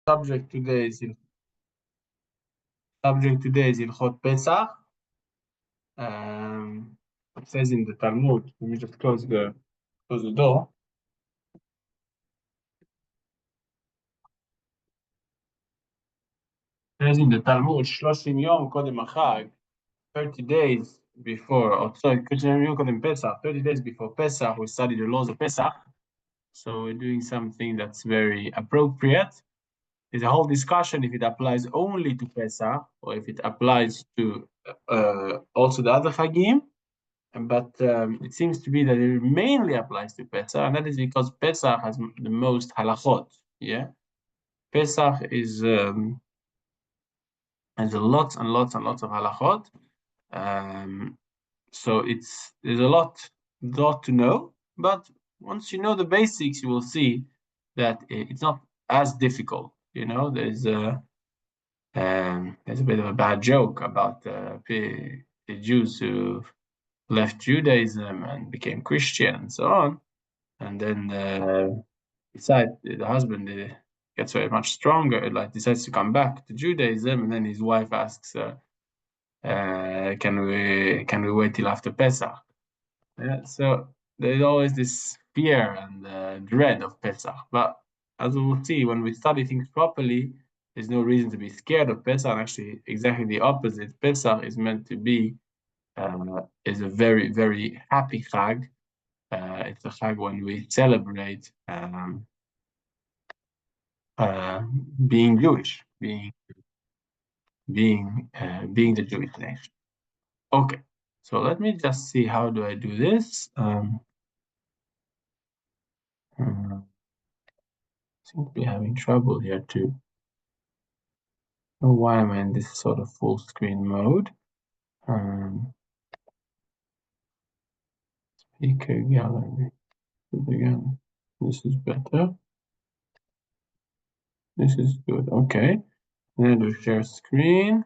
Subject today is Ilchot Pesach. It says in the Talmud. Let me just close the door. It says in the Talmud, 30 יום קודם החג, 30 days before, or sorry, 30 יום קודם Pesach, 30 days before Pesach, we study the laws of Pesach. So we're doing something that's very appropriate. There's a whole discussion if it applies only to Pesach or if it applies to also the other Chagim. But it seems to be that it mainly applies to Pesach, and that is because Pesach has the most halachot. Yeah, Pesach has lots and lots and lots of halachot. So there's a lot to know. But once you know the basics, you will see that it's not as difficult. You know, there's a bit of a bad joke about the Jews who left Judaism and became Christian and so on. And then the husband gets very much stronger, like decides to come back to Judaism, and then his wife asks, can we wait till after Pesach? Yeah, so there's always this fear and dread of Pesach. But as we will see, when we study things properly, there's no reason to be scared of Pesach. Actually, exactly the opposite. Pesach is meant to be is a very, very happy Chag. It's a Chag when we celebrate being Jewish, being the Jewish nation. Okay, so let me just see how do I do this. Seem to be having trouble here too. Why am I in this sort of full screen mode? Speaker gallery. Again, this is better. This is good. Okay. Then do share screen.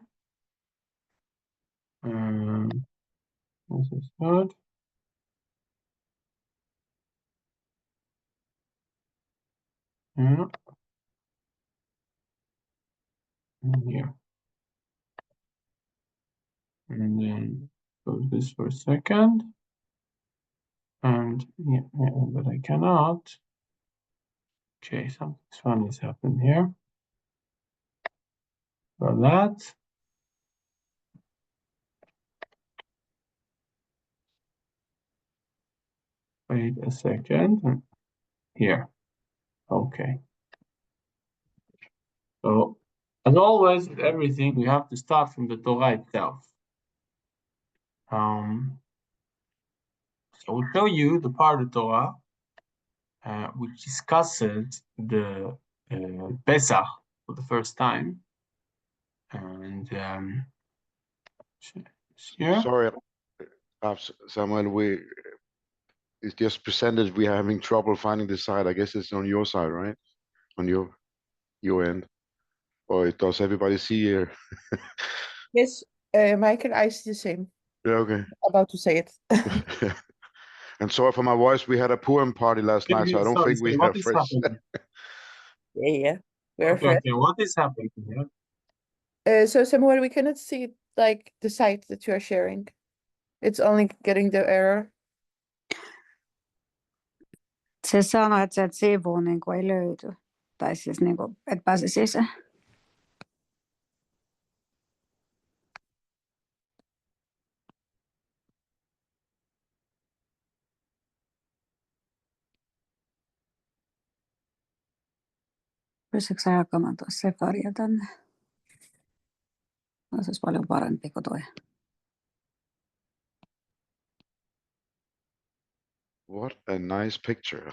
This is good. Yeah. And here. And then close this for a second. And yeah, but I cannot. Okay, something funny has happened here. For that. Wait a second. Here. Okay. So, as always, with everything, we have to start from the Torah itself. So we'll show you the part of the Torah which discusses the Pesach for the first time. And here. Sorry, Samuel, it's just presented we're having trouble finding the site. I guess it's on your side, right? On your end. Or does everybody see here? Yes, Michael, I see the same. Yeah, okay. About to say it. And sorry for my voice. We had a Purim party last night, so I don't think we have fresh. Yeah. We're okay, what is happening here? So Samuel, we cannot see like the site that you are sharing. It's only getting the error. Se sanoi, että sieltä sivuun niin kuin ei löyty. Tai siis niin kuin, et pääse sisään. Pystytkö sä jakamaan tuossa Sefaria tänne? No, se olisi paljon parempi kuin toi. What a nice picture.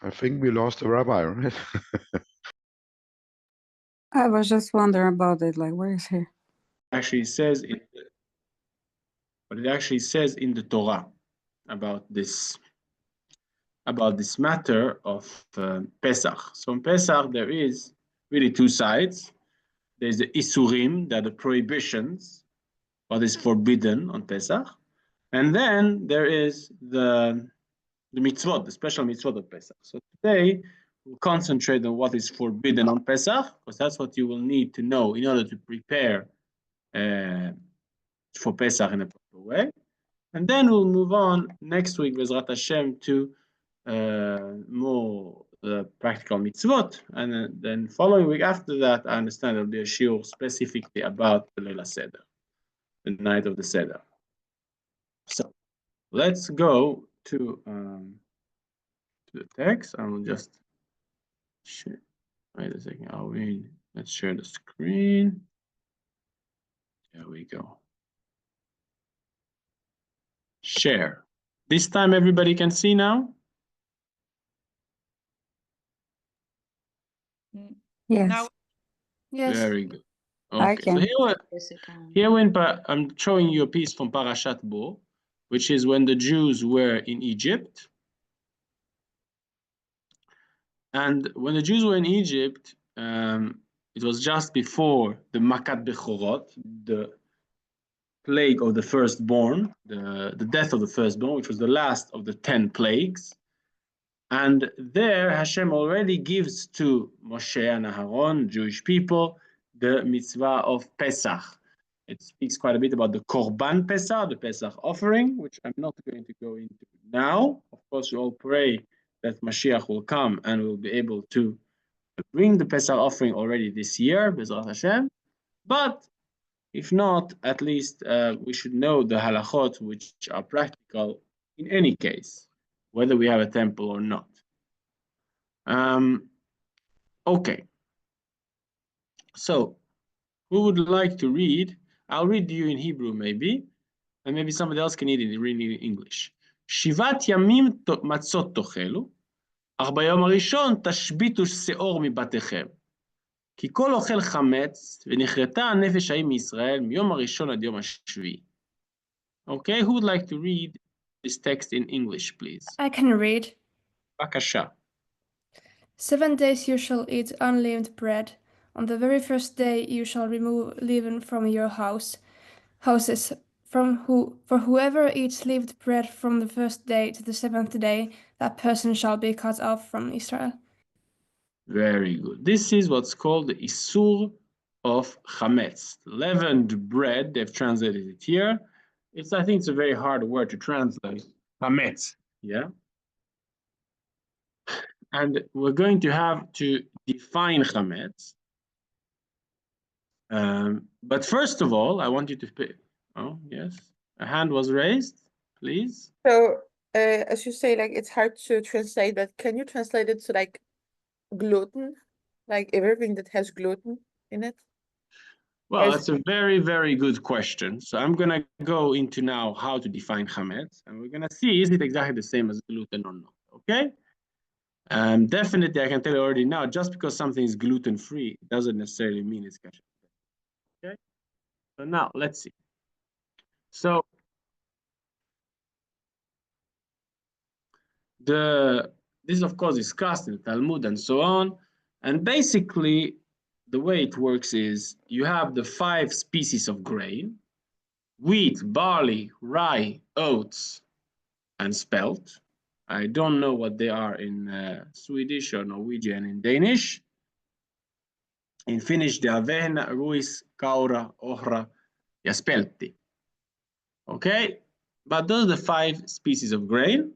I think we lost the rabbi, right? I was just wondering about it, like, where is he? Actually says in what it actually says in the Torah about this matter of Pesach. So in Pesach there is really two sides. There's the Isurim, that are the prohibitions, what is forbidden on Pesach, and then there is the mitzvot, the special mitzvot of Pesach. So today we'll concentrate on what is forbidden on Pesach, because that's what you will need to know in order to prepare for Pesach in a proper way. And then we'll move on next week, Bezrat Hashem, to more practical mitzvot. And then following week after that, I understand there'll be a shiur specifically about the Leila Seder, the night of the Seder. So let's go to the text. I will just share. Wait a second. Let's share the screen. There we go. Share. This time everybody can see now? Yes. Now, Yes. Very good. I Okay, so can. here I'm showing you a piece from Parashat Bo, which is when the Jews were in Egypt. And when the Jews were in Egypt, it was just before the Makat Bechorot, the plague of the firstborn, the death of the firstborn, which was the last of the 10 plagues. And there Hashem already gives to Moshe and Aharon, Jewish people, the mitzvah of Pesach. It speaks quite a bit about the Korban Pesach, the Pesach offering, which I'm not going to go into now. Of course, we all pray that Mashiach will come and we'll be able to bring the Pesach offering already this year, B'ezrat Hashem. But if not, at least we should know the halachot, which are practical in any case, whether we have a temple or not. Okay. So, who would like to read? I'll read to you in Hebrew, maybe, and maybe somebody else can read it in English. Shivat yamim matzot tochelu, אך ביום הראשון תשביתו שאור מבתיכם. כי כל אוכל חמץ, ונכרתה הנפש ההיא מישראל מיום הראשון עד יום השביעי. Okay, who would like to read this text in English, please? I can read. בבקשה. 7 days you shall eat unleavened bread. On the very first day you shall remove leaven from your houses. For whoever eats leavened bread from the first day to the 7th day, that person shall be cut off from Israel. Very good. This is what's called the Isur of Chametz. Leavened bread, they've translated it here. I think it's a very hard word to translate. Chametz, yeah? And we're going to have to define Chametz. But first of all, I want you to pick. Oh, yes. A hand was raised, please. So, as you say, like, it's hard to translate, but can you translate it to, like, gluten? Like, everything that has gluten in it? Well, that's a very, very good question. So I'm going to go into now how to define Chametz, and we're going to see, is it exactly the same as gluten or not, okay? Definitely, I can tell you already now, just because something is gluten-free, doesn't necessarily mean it's kosher. Okay? So now, let's see. So, this is, of course, discussed in the Talmud and so on, and basically, the way it works is you have the 5 species of grain: wheat, barley, rye, oats, and spelt. I don't know what they are in Swedish or Norwegian and Danish. In Finnish, they are vehna, ruis, kaura, ohra, ja speltti. Okay, but those are the 5 species of grain.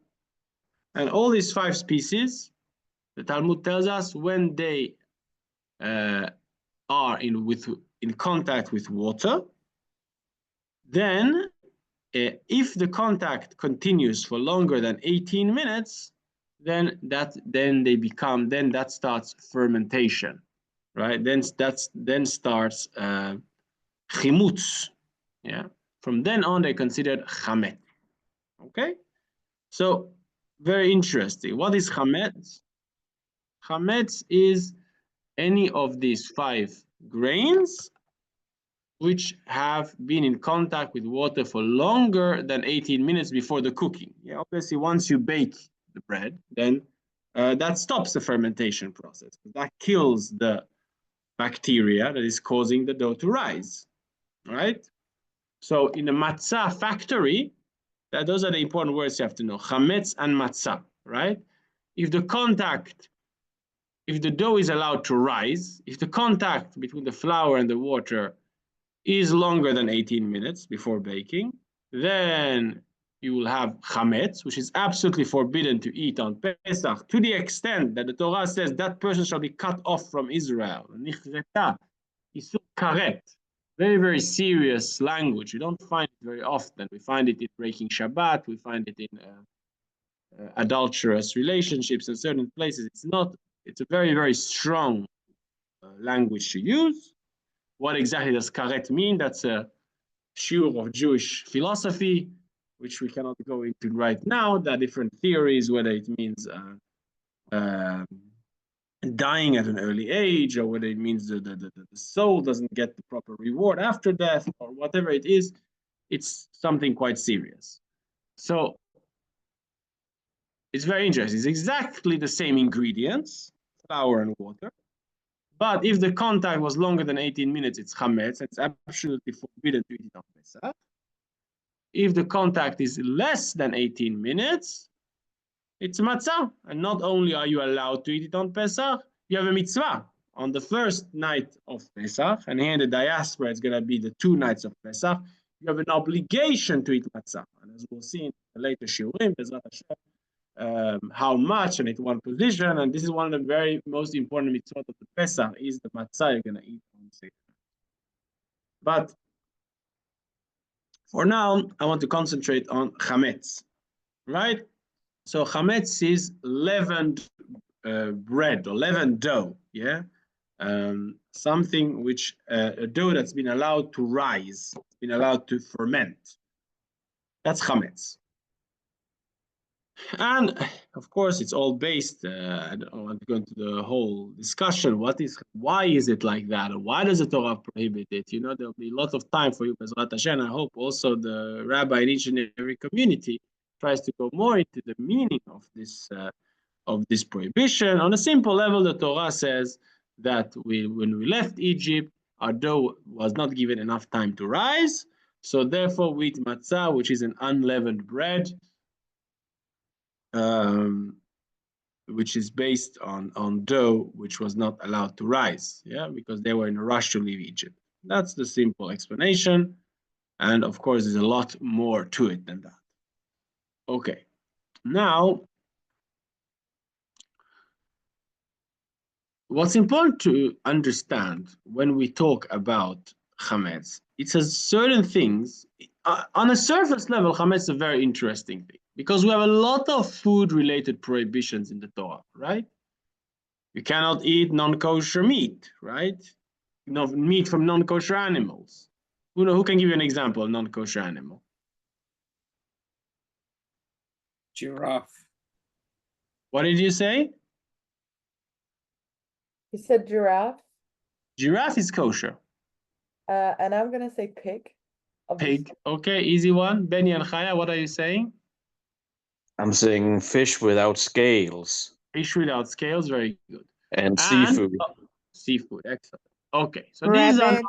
And all these 5 species, the Talmud tells us, when they are in contact with water, then if the contact continues for longer than 18 minutes, then that starts fermentation, right? Then starts chimutz. Yeah. From then on, they're considered chametz. Okay. So very interesting. What is chametz? Chametz is any of these 5 grains which have been in contact with water for longer than 18 minutes before the cooking. Yeah, obviously, once you bake the bread, then that stops the fermentation process. That kills the bacteria that is causing the dough to rise, right? So in a matzah factory, those are the important words you have to know, chametz and matzah, right? If the dough is allowed to rise, if the contact between the flour and the water is longer than 18 minutes before baking, then you will have chametz, which is absolutely forbidden to eat on Pesach, to the extent that the Torah says that person shall be cut off from Israel. Nichreta, isur karet. Very, very serious language. You don't find it very often. We find it in breaking Shabbat. We find it in adulterous relationships in certain places. It's a very, very strong language to use. What exactly does karet mean? That's a shiur of Jewish philosophy, which we cannot go into right now. There are different theories, whether it means dying at an early age, or whether it means the soul doesn't get the proper reward after death, or whatever it is. It's something quite serious. So it's very interesting. It's exactly the same ingredients, flour and water. But if the contact was longer than 18 minutes, it's chametz. It's absolutely forbidden to eat it on Pesach. If the contact is less than 18 minutes, it's matzah. And not only are you allowed to eat it on Pesach, you have a mitzvah on the first night of Pesach. And here in the diaspora, it's going to be the 2 nights of Pesach. You have an obligation to eat matzah. And as we'll see in the later shiurim, how much and at what position. And this is one of the very most important mitzvot of the Pesach is the matzah you're going to eat on Seder. But for now, I want to concentrate on chametz, right? So chametz is leavened bread or leavened dough, yeah? Something which, a dough that's been allowed to rise, been allowed to ferment. That's chametz. And of course, it's all based, I don't want to go into the whole discussion. Why is it like that? Or why does the Torah prohibit it? You know, there'll be a lot of time for you, Bezrat Hashem. I hope also the rabbi in each and every community tries to go more into the meaning of this prohibition. On a simple level, the Torah says that when we left Egypt, our dough was not given enough time to rise. So therefore, we eat matzah, which is an unleavened bread, which is based on dough which was not allowed to rise, yeah, because they were in a rush to leave Egypt. That's the simple explanation, and of course there's a lot more to it than that. Okay, now what's important to understand when we talk about chametz, it says certain things on a surface level. Chametz is a very interesting thing, because we have a lot of food-related prohibitions in the Torah, right? You cannot eat non-kosher meat, right? No meat from non-kosher animals. Who can give you an example of non-kosher animal? Giraffe. What did you say? You said giraffe, Giraffe is kosher. and I'm gonna say pig. Pig, okay, easy one. Benny and Chaya, what are you saying? I'm saying fish without scales. Fish without scales, very good. And seafood. Seafood, excellent. Okay, so these are Rabbit,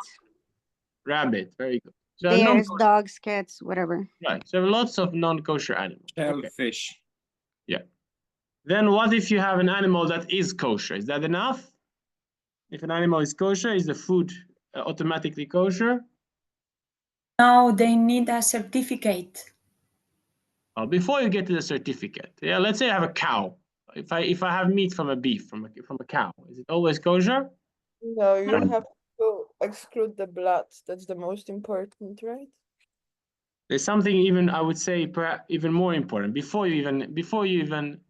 rabbit, very good. So bears, dogs, cats, whatever. right, so lots of non-kosher animals. Okay. Shellfish. Yeah. Then what if you have an animal that is kosher? Is that enough? If an animal is kosher, is the food automatically kosher? No, they need a certificate. Before you get to the certificate, yeah, let's say I have a cow. If I have meat from a beef, from a cow, is it always kosher? No, you have to exclude the blood. That's the most important, right? There's something even, I would say, perhaps even more important before you even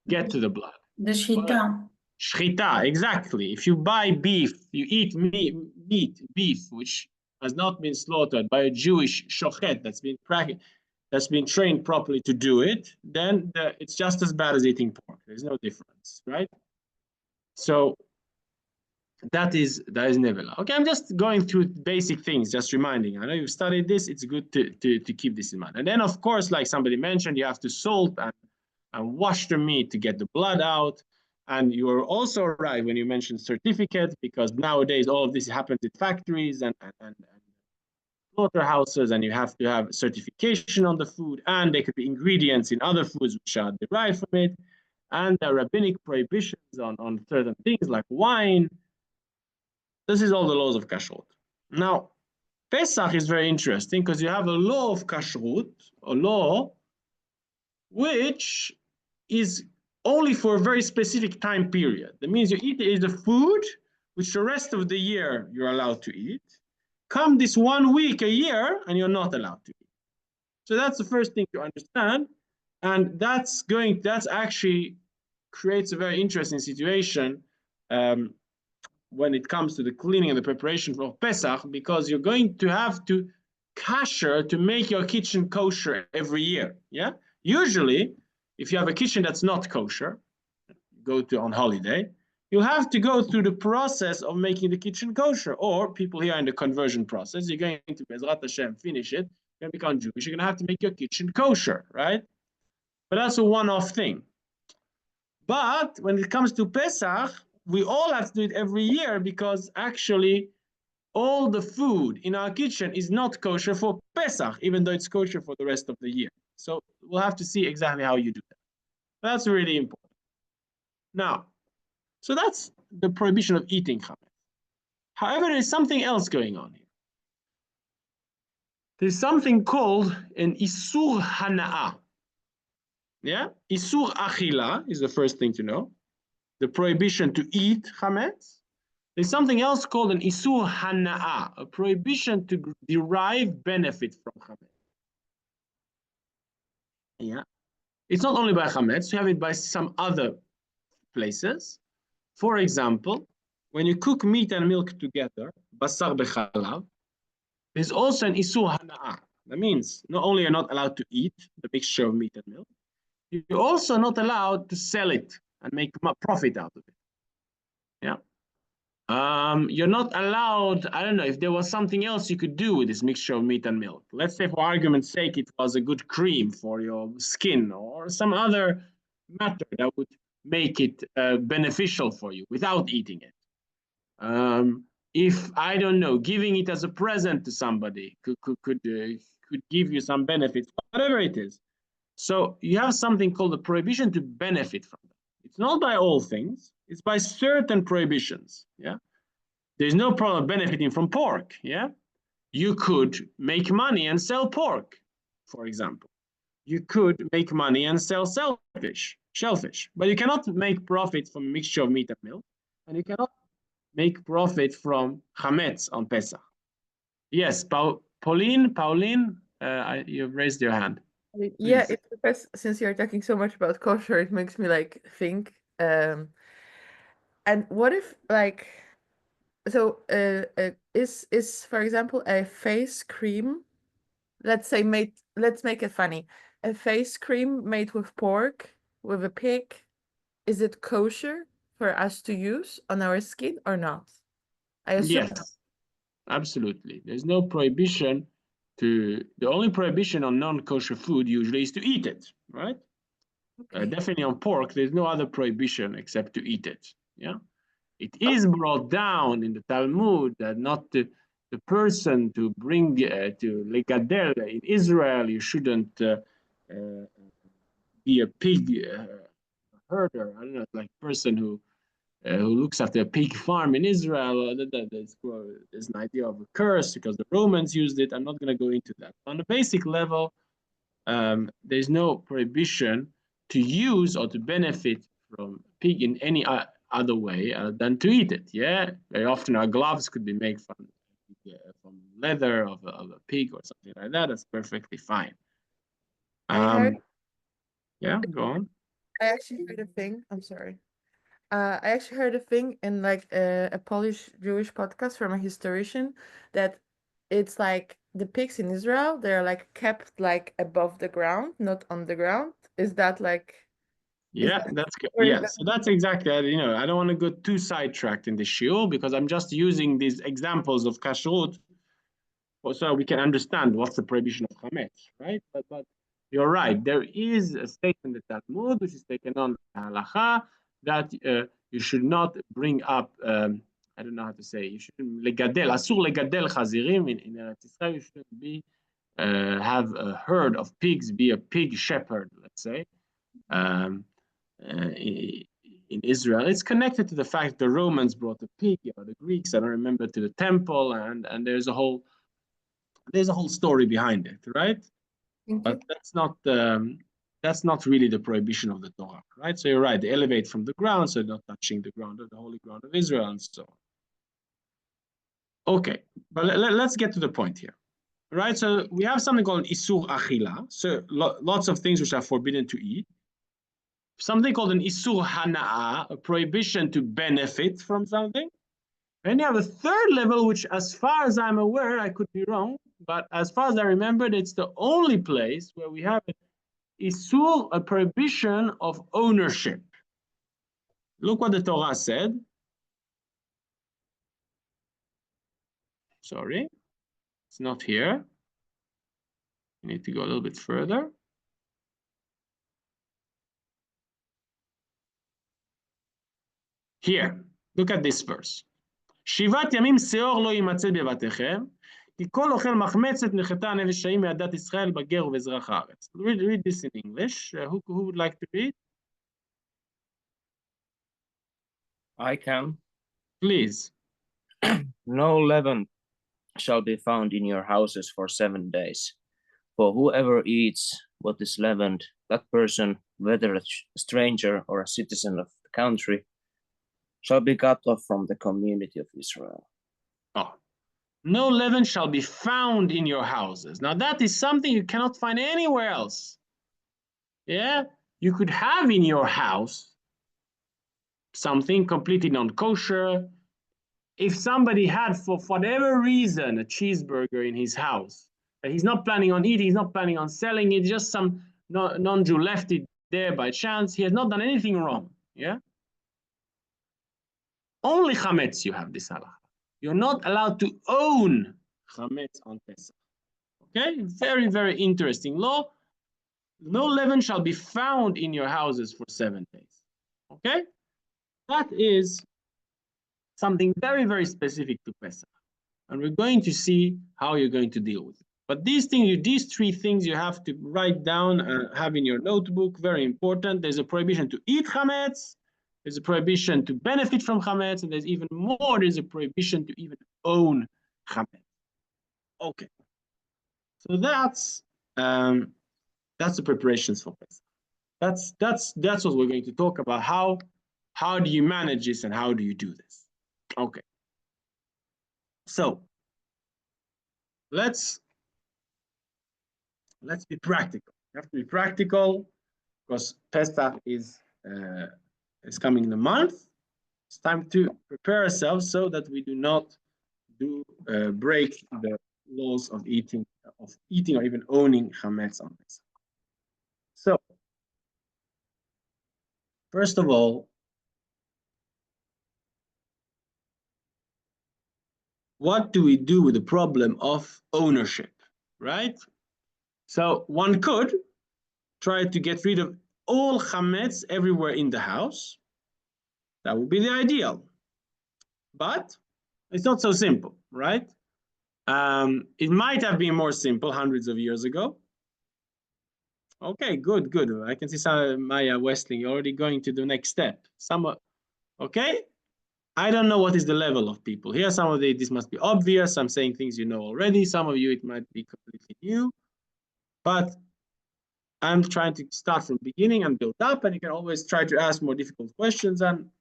get to the blood. The shita. Shrita, exactly. If you buy beef, you eat beef, which has not been slaughtered by a Jewish shochet that's been trained properly to do it, then it's just as bad as eating pork. There's no difference, right? So that is nevela. Okay, I'm just going through basic things, just reminding. I know you've studied this. It's good to keep this in mind. And then, of course, like somebody mentioned, you have to salt and wash the meat to get the blood out. And you are also right when you mentioned certificate, because nowadays all of this happens in factories and slaughterhouses, and you have to have certification on the food, and there could be ingredients in other foods which are derived from it. And there are rabbinic prohibitions on certain things like wine. This is all the laws of kashrut. Now, Pesach is very interesting because you have a law of kashrut, a law which is only for a very specific time period. That means you eat the food which the rest of the year you're allowed to eat. Come this 1 week a year and you're not allowed to eat. So that's the first thing to understand. And that's actually creates a very interesting situation when it comes to the cleaning and the preparation for Pesach, because you're going to have to kasher to make your kitchen kosher every year. Yeah. Usually, if you have a kitchen that's not kosher, go to on holiday, you'll have to go through the process of making the kitchen kosher. Or people here in the conversion process, you're going to Bezrat Hashem finish it, you're going to become Jewish, you're going to have to make your kitchen kosher, right? But that's a one-off thing. But when it comes to Pesach, we all have to do it every year, because actually all the food in our kitchen is not kosher for Pesach, even though it's kosher for the rest of the year. So we'll have to see exactly how you do that. That's really important. Now, so that's the prohibition of eating chametz. However, there's something else going on here. There's something called an isur hana'ah. Yeah, isur achila is the first thing to know. The prohibition to eat chametz. There's something else called an isur hana'ah, a prohibition to derive benefit from chametz. Yeah, it's not only by chametz, you have it by some other places. For example, when you cook meat and milk together, basar bechalav, there's also an isur hana'ah. That means not only you're not allowed to eat the mixture of meat and milk, you're also not allowed to sell it and make profit out of it. Yeah. You're not allowed, I don't know, if there was something else you could do with this mixture of meat and milk. Let's say, for argument's sake, it was a good cream for your skin or some other matter that would make it beneficial for you without eating it. If, I don't know, giving it as a present to somebody could give you some benefits, whatever it is. So you have something called the prohibition to benefit from that. It's not by all things, it's by certain prohibitions. Yeah. There's no problem benefiting from pork. Yeah. You could make money and sell pork, for example. You could make money and sell shellfish, but you cannot make profit from a mixture of meat and milk, and you cannot make profit from chametz on Pesach. Yes, Pauline, you've raised your hand. Yeah, Please. it's because since you're talking so much about kosher, it makes me like think. And what if like, so is for example a face cream, let's make it funny, a face cream made with pork, with a pig, is it kosher for us to use on our skin or not? I assume not. Yes, absolutely. There's no prohibition the only prohibition on non-kosher food usually is to eat it, right? Okay. Definitely on pork, there's no other prohibition except to eat it. Yeah, it is brought down in the Talmud that not the person to bring to legadel in Israel, you shouldn't be a pig herder. I don't know, like a person who looks after a pig farm in Israel. There's an idea of a curse because the Romans used it. I'm not going to go into that. On a basic level, there's no prohibition to use or to benefit from pig in any other way than to eat it. Yeah, very often our gloves could be made from leather of a pig or something like that. That's perfectly fine. Yeah, go on. I actually heard a thing. I'm sorry. I actually heard a thing in like a Polish Jewish podcast from a historian that it's like the pigs in Israel, they're like kept like above the ground, not on the ground. Is that like Yeah, that- that's good. or is Yeah, that- so that's exactly, I don't want to go too sidetracked in the shiur because I'm just using these examples of kashrut so we can understand what's the prohibition of chametz, right? But you're right. There is a statement in the Talmud which is taken on halacha that you should not bring up. I don't know how to say. You shouldn't legadel. Asur legadel chazirim in Eretz Yisrael. You shouldn't be have a herd of pigs. Be a pig shepherd, let's say. In Israel, it's connected to the fact that the Romans brought a pig, or the Greeks, I don't remember, to the temple, and there's a whole story behind it, right? Thank But you. that's not really the prohibition of the Torah, right? So you're right, they elevate from the ground, so not touching the ground of the holy ground of Israel, and so on. Okay, but let's get to the point here, right? So we have something called isur achila, so lots of things which are forbidden to eat. Something called an isur hana'ah, a prohibition to benefit from something. And you have a third level, which as far as I'm aware, I could be wrong, but as far as I remembered, it's the only place where we have an isur, a prohibition of ownership. Look what the Torah said. Sorry, it's not here. You need to go a little bit further. Here, look at this verse. שיבת ימים שאור לא יימצא בבתיכם, כי כל אוכל מחמצת נחתה נפשעים מעדת ישראל בגר ובאזרח הארץ. Read this in English. Who would like to read? I can. Please. No leaven shall be found in your houses for 7 days. For whoever eats what is leavened, that person, whether a stranger or a citizen of the country, shall be cut off from the community of Israel. Oh, no leaven shall be found in your houses. Now that is something you cannot find anywhere else. Yeah, you could have in your house something completely non-kosher. If somebody had, for whatever reason, a cheeseburger in his house that he's not planning on eating, he's not planning on selling it, just some non-Jew left it there by chance, he has not done anything wrong. Yeah. Only chametz you have this halacha. You're not allowed to own chametz on Pesach. Okay, very, very interesting law. No leaven shall be found in your houses for 7 days. Okay, that is something very, very specific to Pesach, and we're going to see how you're going to deal with it. But these things, these 3 things, you have to write down and have in your notebook. Very important. There's a prohibition to eat chametz. There's a prohibition to benefit from chametz, and there's even more. There's a prohibition to even own chametz. Okay, so that's the preparations for Pesach. That's what we're going to talk about. How do you manage this and how do you do this? Okay. So let's be practical. You have to be practical because Pesach is coming in a month. It's time to prepare ourselves so that we do not break the laws of eating or even owning chametz on Pesach. So, first of all, what do we do with the problem of ownership, right? So one could try to get rid of all chametz everywhere in the house. That would be the ideal. But it's not so simple, right? It might have been more simple hundreds of years ago. Okay, good. I can see Maya Westling already going to the next step. Okay? I don't know what is the level of people. Here, some of this must be obvious. I'm saying things you know already. Some of you, it might be completely new. But I'm trying to start from the beginning and build up, and you can always try to ask more difficult questions, and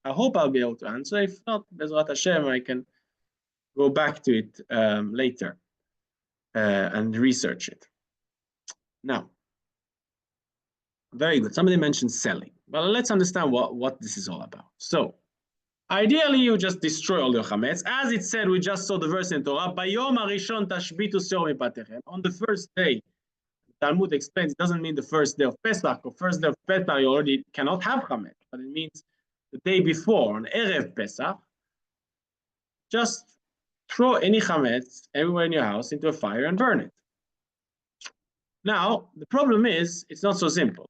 I hope I'll be able to answer. If not, Bezrat Hashem, I can go back to it later and research it. Now, very good. Somebody mentioned selling. Well, let's understand what this is all about. So, ideally, you just destroy all your chametz. As it said, we just saw the verse in Torah, Bayom harishon tashbitu seor mipatechem. On the first day, Talmud explains it doesn't mean the first day of Pesach or first day of Pesach you already cannot have Chametz, but it means the day before, on Erev Pesach, just throw any Chametz everywhere in your house into a fire and burn it. Now, the problem is, it's not so simple.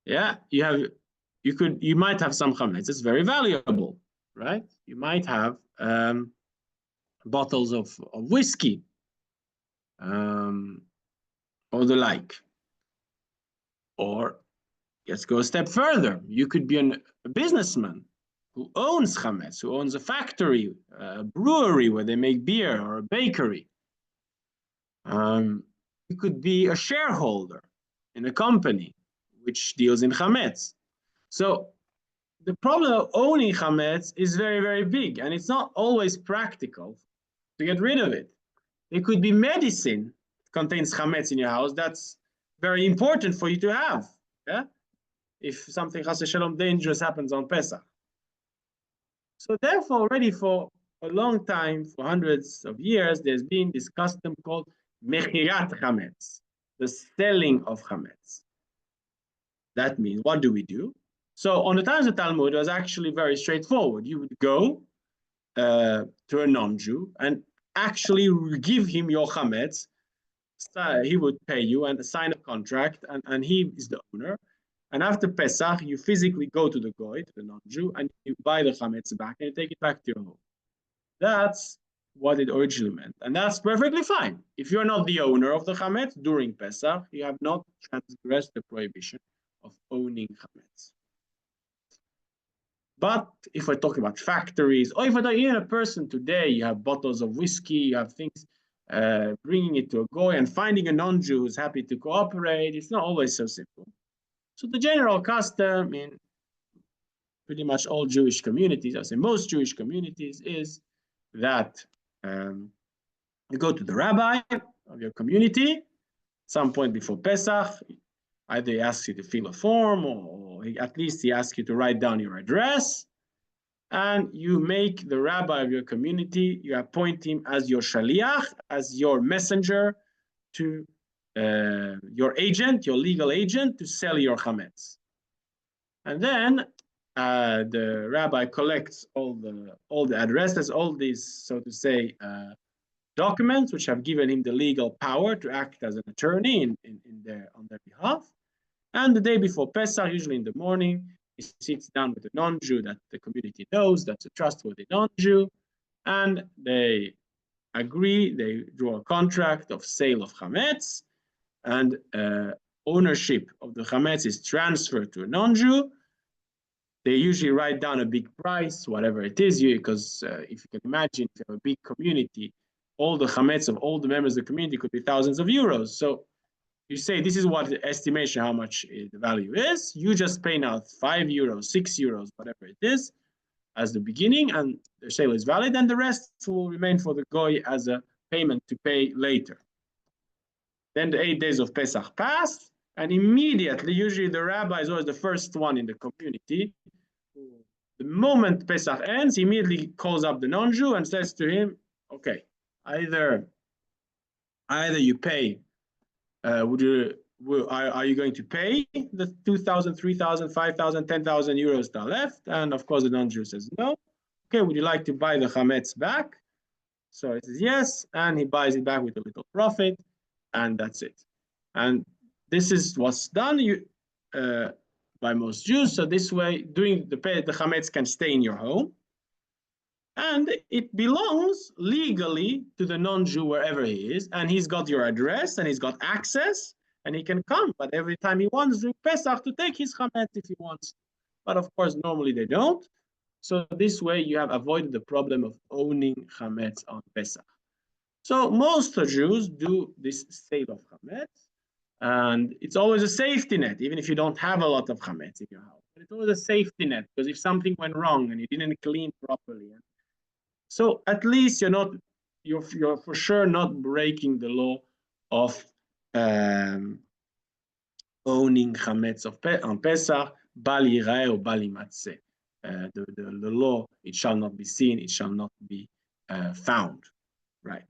Yeah, you might have some Chametz, it's very valuable, right? You might have bottles of whiskey, or the like. Or let's go a step further. You could be a businessman who owns Chametz, who owns a factory, a brewery where they make beer, or a bakery. You could be a shareholder in a company which deals in Chametz. So the problem of owning Chametz is very, very big, and it's not always practical to get rid of it. It could be medicine that contains Chametz in your house. That's very important for you to have. Yeah? If something chas v'shalom dangerous happens on Pesach. So therefore, already for a long time, for hundreds of years, there's been this custom called mechirat chametz, the selling of chametz. That means, what do we do? So on the times of Talmud, it was actually very straightforward. You would go to a non-Jew and actually give him your chametz. He would pay you and sign a contract, and he is the owner. And after Pesach, you physically go to the goy, to the non-Jew, and you buy the chametz back and you take it back to your home. That's what it originally meant. And that's perfectly fine. If you're not the owner of the chametz during Pesach, you have not transgressed the prohibition of owning chametz. But if we're talking about factories, or if we're talking even a person today, you have bottles of whiskey, you have things, bringing it to a goy and finding a non-Jew who's happy to cooperate, it's not always so simple. So the general custom in pretty much all Jewish communities, I say most Jewish communities, is that you go to the rabbi of your community at some point before Pesach. Either he asks you to fill a form, or at least he asks you to write down your address, and you make the rabbi of your community, you appoint him as your shaliach, as your messenger to your agent, your legal agent, to sell your chametz. And then the rabbi collects all the addresses, all these, so to say, documents which have given him the legal power to act as an attorney on their behalf. And the day before Pesach, usually in the morning, he sits down with a non-Jew that the community knows, that's a trustworthy non-Jew, and they agree, they draw a contract of sale of chametz, and ownership of the chametz is transferred to a non-Jew. They usually write down a big price, whatever it is, because if you can imagine, if you have a big community, all the chametz of all the members of the community could be thousands of euros. So you say, this is what the estimation, how much the value is. You just pay now 5 euros, 6 euros, whatever it is, as the beginning, and the sale is valid, and the rest will remain for the goy as a payment to pay later. Then the 8 days of Pesach pass, and immediately, usually the rabbi is always the first one in the community. The moment Pesach ends, he immediately calls up the non-Jew and says to him, okay, either you pay, are you going to pay the 2,000, 3,000, 5,000, 10,000 euros that are left? And of course, the non-Jew says no. Okay, would you like to buy the chametz back? So he says yes, and he buys it back with a little profit, and that's it. And this is what's done by most Jews. So this way, doing the chametz can stay in your home, and it belongs legally to the non-Jew wherever he is, and he's got your address, and he's got access, and he can come, but every time he wants during Pesach to take his chametz if he wants. But of course, normally they don't. So this way, you have avoided the problem of owning chametz on Pesach. So most Jews do this sale of chametz, and it's always a safety net, even if you don't have a lot of chametz in your house. But it's always a safety net, because if something went wrong and you didn't clean properly, so at least you're for sure not breaking the law of owning chametz on Pesach, bal yireh or bal yimatzeh. The law, it shall not be seen, it shall not be found, right?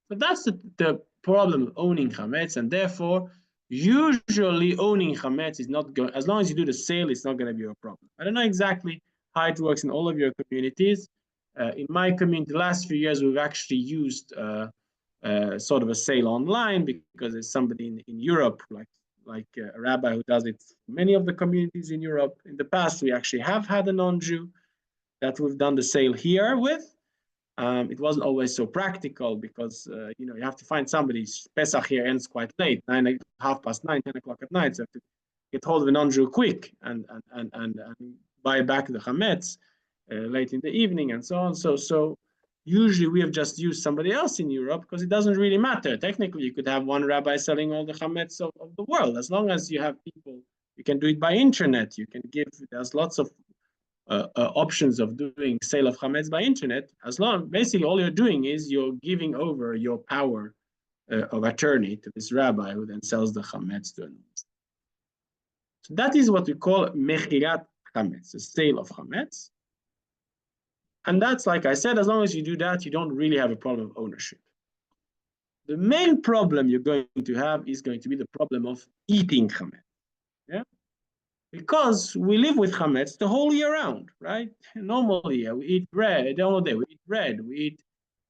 So that's the problem of owning chametz, and therefore, usually owning chametz is not going, as long as you do the sale, it's not going to be a problem. I don't know exactly how it works in all of your communities. In my community, the last few years, we've actually used sort of a sale online, because there's somebody in Europe, like a rabbi who does it for many of the communities in Europe. In the past, we actually have had a non-Jew that we've done the sale here with. It wasn't always so practical, because you have to find somebody. Pesach here ends quite late, 9, 9:30, 10 o'clock at night. So you have to get hold of a non-Jew quick and buy back the chametz late in the evening and so on. So usually we have just used somebody else in Europe, because it doesn't really matter. Technically, you could have one rabbi selling all the chametz of the world. As long as you have people, you can do it by internet. You can there's lots of options of doing sale of chametz by internet. Basically all you're doing is you're giving over your power of attorney to this rabbi, who then sells the chametz to another. So that is what we call mechirat chametz, the sale of chametz. And that's, like I said, as long as you do that, you don't really have a problem of ownership. The main problem you're going to have is going to be the problem of eating chametz. Yeah? Because we live with chametz the whole year round, right? Normally, we eat bread all day. We eat bread, we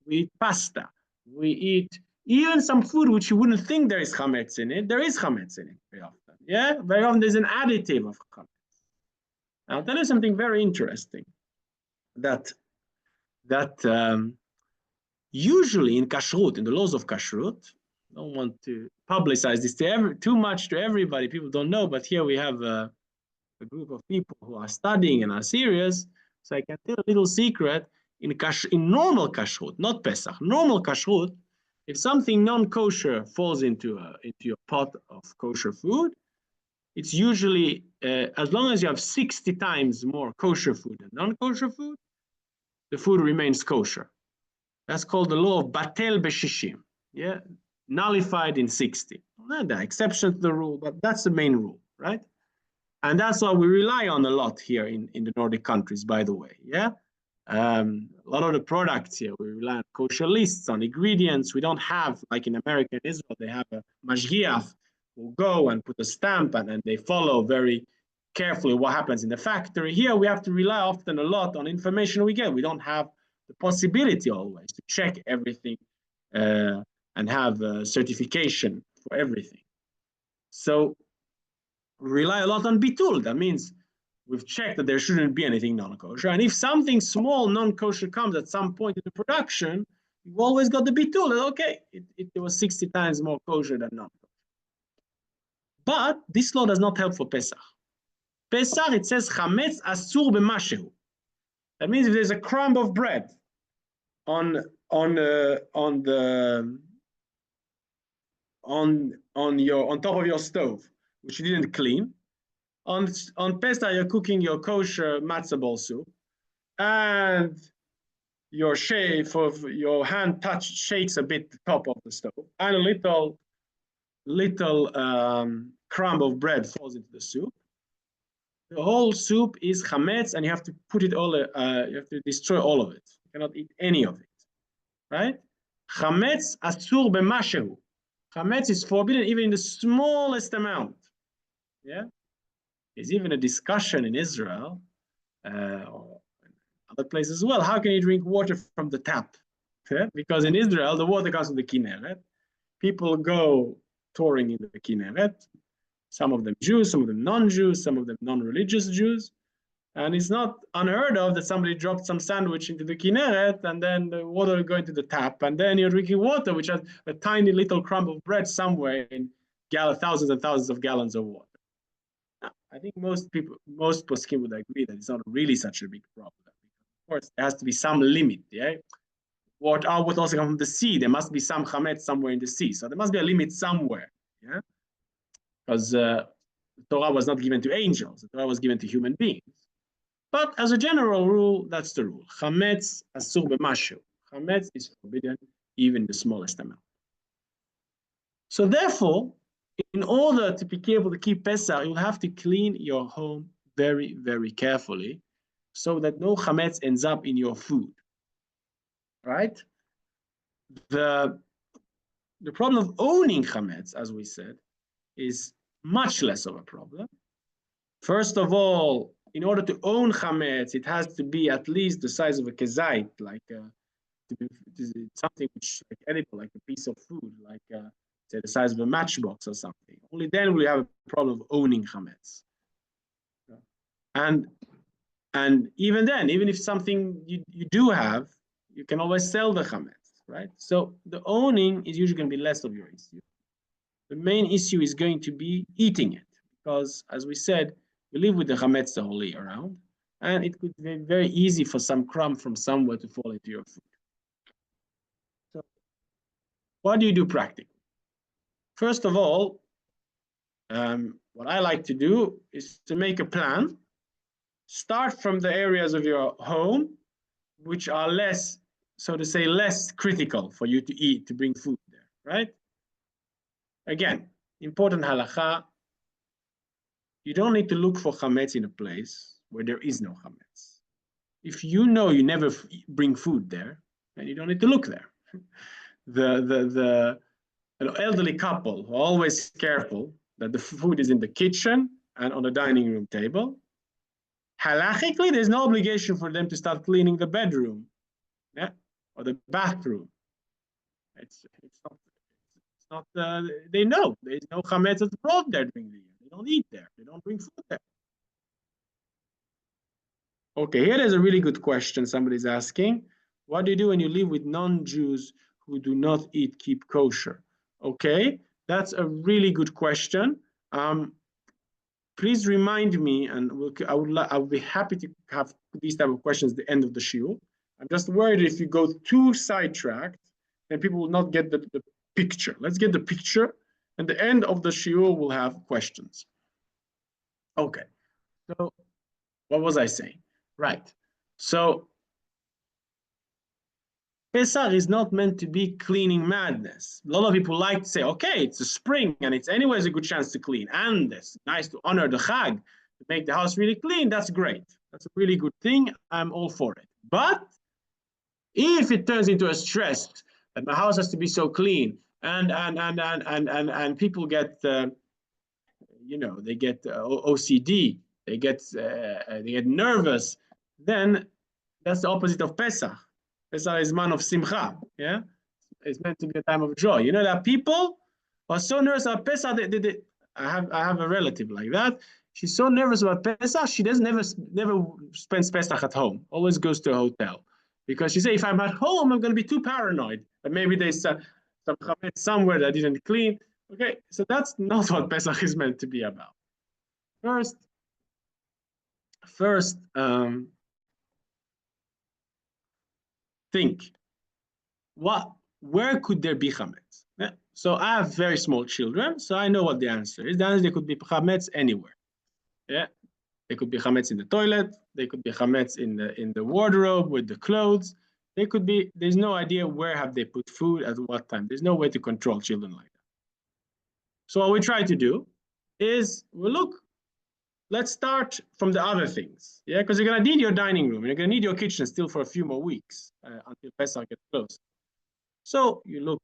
eat pasta, we eat even some food which you wouldn't think there is chametz in it. There is chametz in it very often. Yeah, very often there's an additive of chametz. I'll tell you something very interesting. That usually in kashrut, in the laws of kashrut, I don't want to publicize this too much to everybody. People don't know, but here we have a group of people who are studying and are serious. So I can tell a little secret. In normal kashrut, not Pesach, normal kashrut, if something non-kosher falls into your pot of kosher food, it's usually, as long as you have 60 times more kosher food than non-kosher food, the food remains kosher. That's called the law of batel b'shishim. Yeah, nullified in 60. Well, there are exceptions to the rule, but that's the main rule, right? And that's what we rely on a lot here in the Nordic countries, by the way. Yeah, a lot of the products here, we rely on kosher lists, on ingredients. We don't have, like in America and Israel, they have a mashgiach who go and put a stamp and they follow very carefully what happens in the factory. Here, we have to rely often a lot on information we get. We don't have the possibility always to check everything and have certification for everything. So we rely a lot on bitul. That means we've checked that there shouldn't be anything non-kosher. And if something small non-kosher comes at some point in the production, you've always got the bitul. Okay, it was 60 times more kosher than non-kosher. But this law does not help for Pesach. Pesach, it says chametz asur b'mashehu. That means if there's a crumb of bread on top of your stove, which you didn't clean, on Pesach you're cooking your kosher matzah ball soup, and your hand shakes a bit the top of the stove, and a little crumb of bread falls into the soup. The whole soup is chametz, and you have to put it all. You have to destroy all of it. You cannot eat any of it, right? Chametz asur b'mashehu. Chametz is forbidden even in the smallest amount. Yeah, there's even a discussion in Israel or other places as well. How can you drink water from the tap? Yeah? Because in Israel, the water comes from the Kinneret. People go touring in the Kinneret. Some of them Jews, some of them non-Jews, some of them non-religious Jews. And it's not unheard of that somebody dropped some sandwich into the Kinneret and then the water will go into the tap. And then you're drinking water, which has a tiny little crumb of bread somewhere in thousands and thousands of gallons of water. Now, I think most poskim would agree that it's not really such a big problem. Of course, there has to be some limit. Yeah? Water would also come from the sea. There must be some chametz somewhere in the sea. So there must be a limit somewhere. Yeah? Because the Torah was not given to angels. The Torah was given to human beings. But as a general rule, that's the rule. Chametz asur b'mashehu. Chametz is forbidden even the smallest amount. So therefore, in order to be able to keep Pesach, you'll have to clean your home very, very carefully so that no chametz ends up in your food. Right? The the problem of owning chametz, as we said, is much less of a problem. First of all, in order to own chametz, it has to be at least the size of a kezait, like something which like edible, like a piece of food, like say the size of a matchbox or something. Only then we have a problem of owning chametz. And even then, even if something you do have, you can always sell the chametz, right? So the owning is usually going to be less of your issue. The main issue is going to be eating it, because as we said, we live with the chametz the whole year around, and it could be very easy for some crumb from somewhere to fall into your food. So what do you do practically? First of all, what I like to do is to make a plan. Start from the areas of your home which are less, so to say, less critical for you to eat, to bring food there, right? Again, important halakha, you don't need to look for chametz in a place where there is no chametz. If you know you never bring food there, then you don't need to look there. The elderly couple who are always careful that the food is in the kitchen and on the dining room table, halachically, there's no obligation for them to start cleaning the bedroom, yeah, or the bathroom. It's not. They know there's no chametz that's brought there during the year. They don't eat there. They don't bring food there. Okay, here there's a really good question. Somebody's asking, what do you do when you live with non-Jews who do not keep kosher? Okay, that's a really good question. Please remind me, and I would be happy to have these type of questions at the end of the shiur. I'm just worried if you go too sidetracked, then people will not get the picture. Let's get the picture, and the end of the shiur will have questions. Okay, so what was I saying? Right, so Pesach is not meant to be cleaning madness. A lot of people like to say, okay, it's a spring and it's anyways a good chance to clean. And it's nice to honor the Chag, to make the house really clean. That's great. That's a really good thing. I'm all for it. But if it turns into a stress that my house has to be so clean and people get, they get OCD, they get nervous, then that's the opposite of Pesach. Pesach is man of simcha, yeah? It's meant to be a time of joy. You know, there are people who are so nervous about Pesach. I have a relative like that. She's so nervous about Pesach, she never spends Pesach at home. Always goes to a hotel. Because she says, if I'm at home, I'm going to be too paranoid. And maybe there's some chametz somewhere that I didn't clean. Okay, so that's not what Pesach is meant to be about. First, think, where could there be chametz? Yeah. So I have very small children, so I know what the answer is. The answer, there could be chametz anywhere. Yeah, there could be chametz in the toilet. There could be chametz in the wardrobe with the clothes. There could be. There's no idea where have they put food at what time. There's no way to control children like that. So what we try to do is let's start from the other things, yeah, because you're going to need your dining room, and you're going to need your kitchen still for a few more weeks until Pesach gets close. So you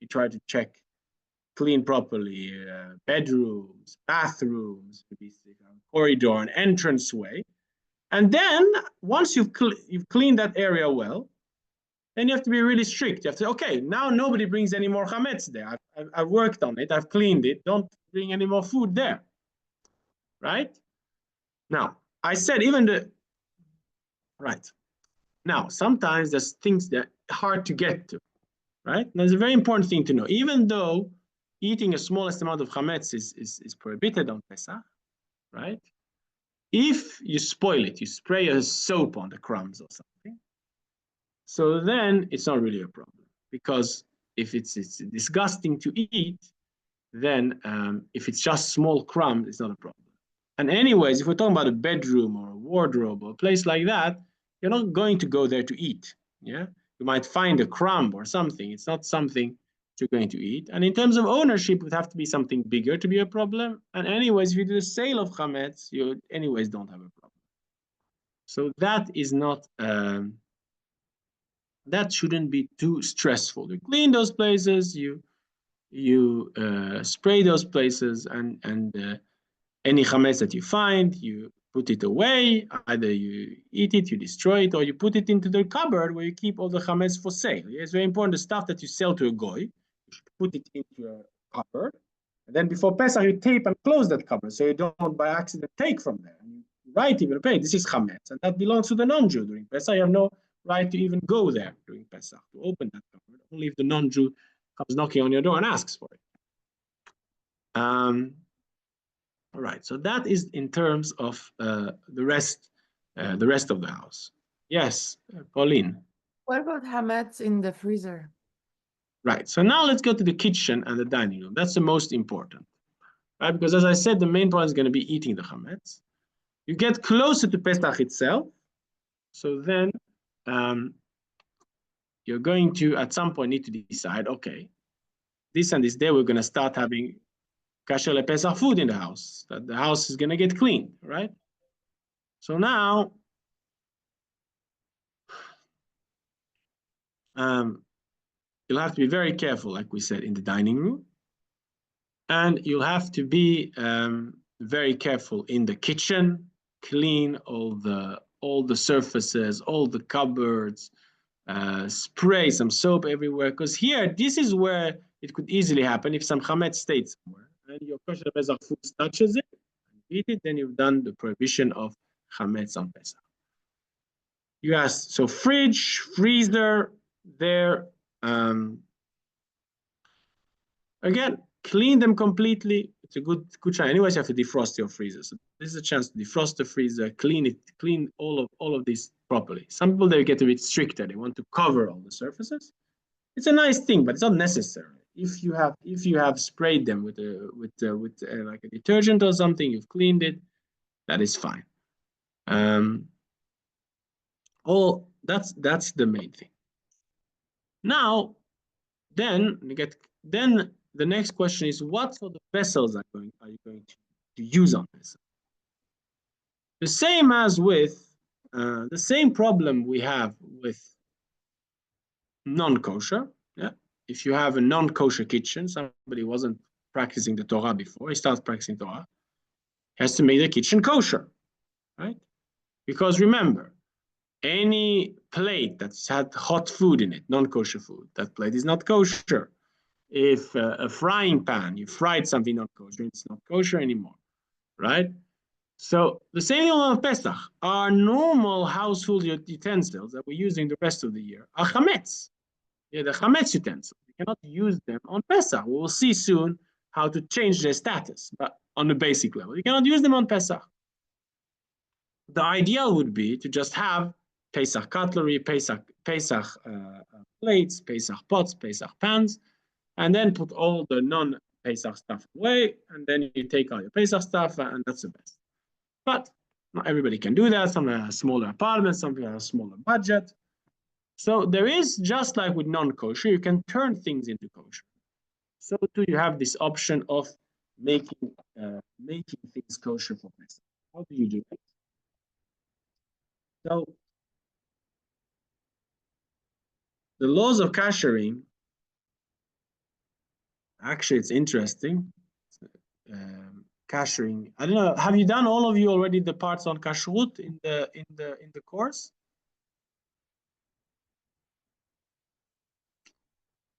try to check, clean properly, bedrooms, bathrooms, corridor, and entranceway. And then once you've cleaned that area well, then you have to be really strict. You have to say, okay, now nobody brings any more chametz there. I've worked on it, I've cleaned it, don't bring any more food there. Right? Now, I said right. Now, sometimes there's things that are hard to get to, right? There's a very important thing to know. Even though eating a smallest amount of chametz is prohibited on Pesach, right? If you spoil it, you spray a soap on the crumbs or something, so then it's not really a problem. Because if it's disgusting to eat, then if it's just small crumbs, it's not a problem. And anyways, if we're talking about a bedroom or a wardrobe or a place like that, you're not going to go there to eat. Yeah, you might find a crumb or something. It's not something you're going to eat. And in terms of ownership, it would have to be something bigger to be a problem. And anyways, if you do the sale of chametz, you anyways don't have a problem. So that is not that shouldn't be too stressful. You clean those places, you you spray those places, and any chametz that you find, you put it away. Either you eat it, you destroy it, or you put it into the cupboard where you keep all the chametz for sale. It's very important. The stuff that you sell to a goy, you should put it into a cupboard, and then before Pesach you tape and close that cupboard so you don't by accident take from there. And you write even pay, this is chametz, and that belongs to the non-Jew during Pesach. You have no right to even go there during Pesach to open that cupboard. Only if the non-Jew comes knocking on your door and asks for it. All right, so that is in terms of the rest of the house. Yes, Pauline. What about chametz in the freezer? Right, so now let's go to the kitchen and the dining room. That's the most important, right? Because as I said, the main point is going to be eating the chametz. You get closer to Pesach itself, so then you're going to, at some point, need to decide, okay, this and this day we're going to start having kasher lePesach food in the house, that the house is going to get clean, right? So now, you'll have to be very careful, like we said, in the dining room. And you'll have to be very careful in the kitchen, clean all the surfaces, all the cupboards, spray some soap everywhere. Because here, this is where it could easily happen if some chametz stayed somewhere and your kosher Pesach food touches it and eat it, then you've done the prohibition of chametz on Pesach. You asked, so fridge, freezer, there. Again, clean them completely. It's a good try. Anyways, you have to defrost your freezer. So this is a chance to defrost the freezer, clean it, clean all of this properly. Some people, they get a bit stricter. They want to cover all the surfaces. It's a nice thing, but it's not necessary. If you have sprayed them with like a detergent or something, you've cleaned it, that is fine. That's the main thing. Now, then the next question is, what sort of vessels are you going to use on this? The same as with the same problem we have with non-kosher. Yeah, if you have a non-kosher kitchen, somebody wasn't practicing the Torah before, he starts practicing Torah, he has to make the kitchen kosher, right? Because remember, any plate that's had hot food in it, non-kosher food, that plate is not kosher. If a frying pan, you fried something not kosher, it's not kosher anymore, right? So the same thing on Pesach. Our normal household utensils that we're using the rest of the year are chametz. Yeah, the chametz utensils. We cannot use them on Pesach. We will see soon how to change their status, but on the basic level, you cannot use them on Pesach. The ideal would be to just have Pesach cutlery, Pesach plates, Pesach pots, Pesach pans, and then put all the non-Pesach stuff away, and then you take all your Pesach stuff, and that's the best. But not everybody can do that. Some have smaller apartments, some people have a smaller budget. So there is, just like with non-kosher, you can turn things into kosher. So too, you have this option of making things kosher for Pesach. How do you do it? So the laws of kashering, actually, it's interesting. Kashering. I don't know. Have you done, all of you, already the parts on kashrut in the course?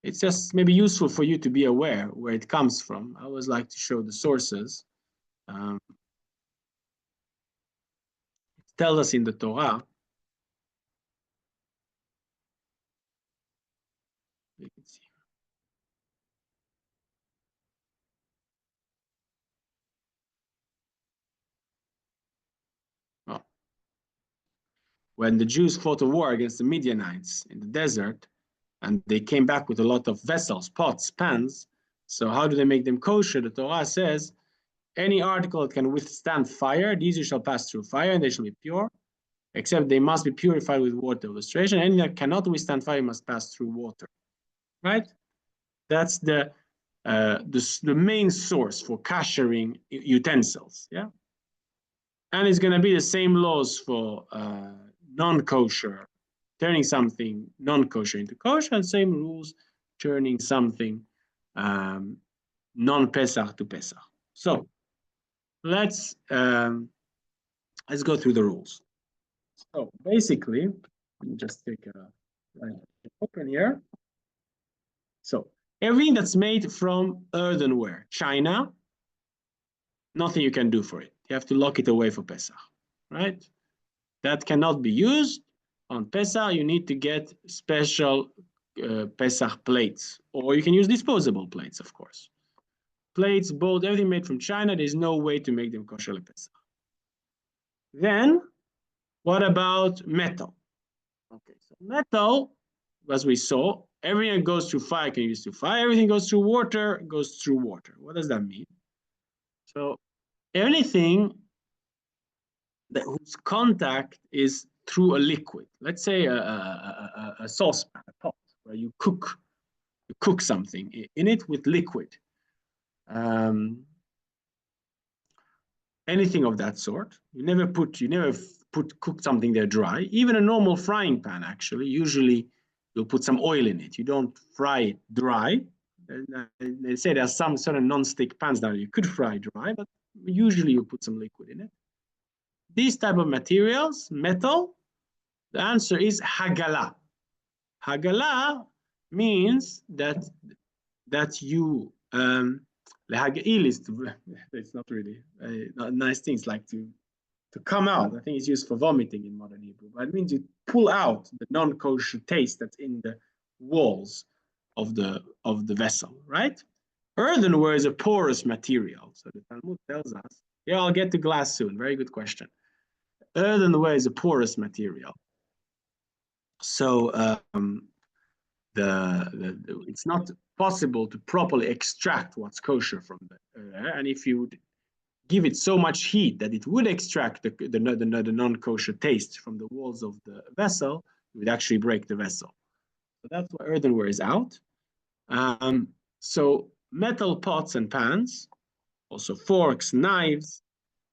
It's just maybe useful for you to be aware where it comes from. I always like to show the sources. It tells us in the Torah. You can see. Oh. When the Jews fought a war against the Midianites in the desert, and they came back with a lot of vessels, pots, pans. So how do they make them kosher? The Torah says, any article that can withstand fire, these you shall pass through fire, and they shall be pure, except they must be purified with water. Illustration, anything that cannot withstand fire must pass through water, right? That's the main source for kashering utensils, yeah? And it's going to be the same laws for non-kosher, turning something non-kosher into kosher, and same rules turning something non-Pesach to Pesach. So let's go through the rules. So basically, let me just take a open here. So everything that's made from earthenware, china, nothing you can do for it. You have to lock it away for Pesach, right? That cannot be used on Pesach. You need to get special Pesach plates, or you can use disposable plates, of course. Plates, bowls, everything made from china, there's no way to make them kosher Pesach. Then, what about metal? Okay, so metal, as we saw, everything that goes through fire can use through fire. Everything goes through water goes through water. What does that mean? So anything whose contact is through a liquid, let's say a saucepan, a pot, where you cook something in it with liquid. Anything of that sort. You never cook something there dry. Even a normal frying pan, actually, usually you'll put some oil in it. You don't fry it dry. They say there are some certain non-stick pans that you could fry dry, but usually you put some liquid in it. These type of materials, metal, the answer is hagala. Hagala means that you it's not really a nice thing. It's like to come out. I think it's used for vomiting in modern Hebrew, but it means you pull out the non-kosher taste that's in the walls of the vessel, right? Earthenware is a porous material. So the Talmud tells us, yeah, I'll get to glass soon. Very good question. Earthenware is a porous material. So it's not possible to properly extract what's kosher from the and if you would give it so much heat that it would extract the non-kosher taste from the walls of the vessel, it would actually break the vessel. So that's why earthenware is out. So metal pots and pans, also forks, knives,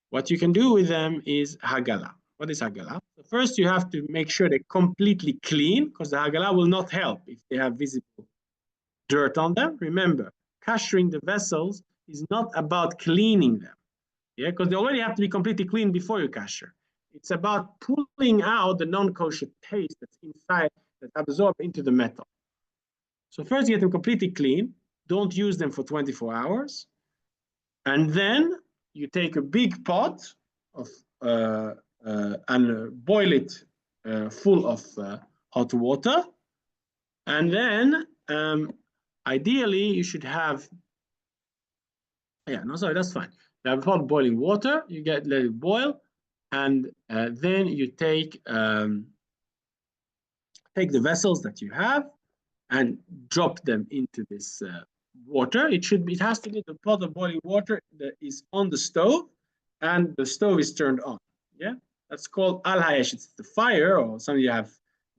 what you can do with them is hagala. What is hagala? So first, you have to make sure they're completely clean, because the hagala will not help if they have visible dirt on them. Remember, kashering the vessels is not about cleaning them, yeah, because they already have to be completely clean before you kasher. It's about pulling out the non-kosher taste that's inside, that absorb into the metal. So first, you get them completely clean. Don't use them for 24 hours. And then you take a big pot of and boil it full of hot water. And then ideally you should have, that's fine. You have hot boiling water, let it boil, and then you take the vessels that you have and drop them into this water. It has to be the pot of boiling water that is on the stove, and the stove is turned on. Yeah, that's called al hayesh. It's the fire, or some of you have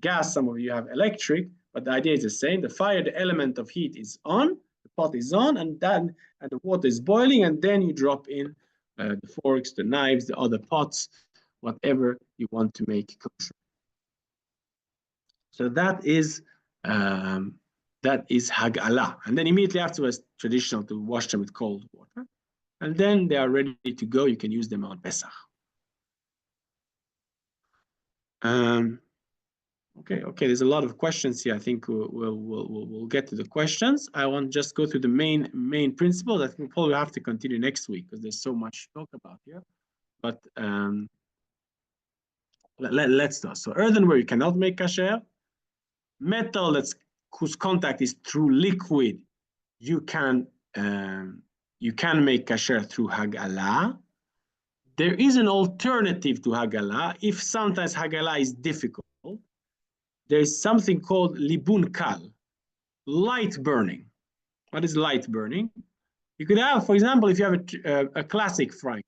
gas, some of you have electric, but the idea is the same. The fire, the element of heat is on, the pot is on, and the water is boiling, and then you drop in the forks, the knives, the other pots, whatever you want to make kosher. So that is hagala. And then immediately afterwards, traditional to wash them with cold water. And then they are ready to go. You can use them on Pesach. Okay, there's a lot of questions here. I think we'll get to the questions. I want to just go through the main principles. I think we'll probably have to continue next week because there's so much to talk about here. But let's do. So earthenware, you cannot make kasher. Metal whose contact is through liquid, you can make kasher through hagala. There is an alternative to hagala. If sometimes hagala is difficult, there is something called libun kal, light burning. What is light burning? You could have, for example, if you have a classic frying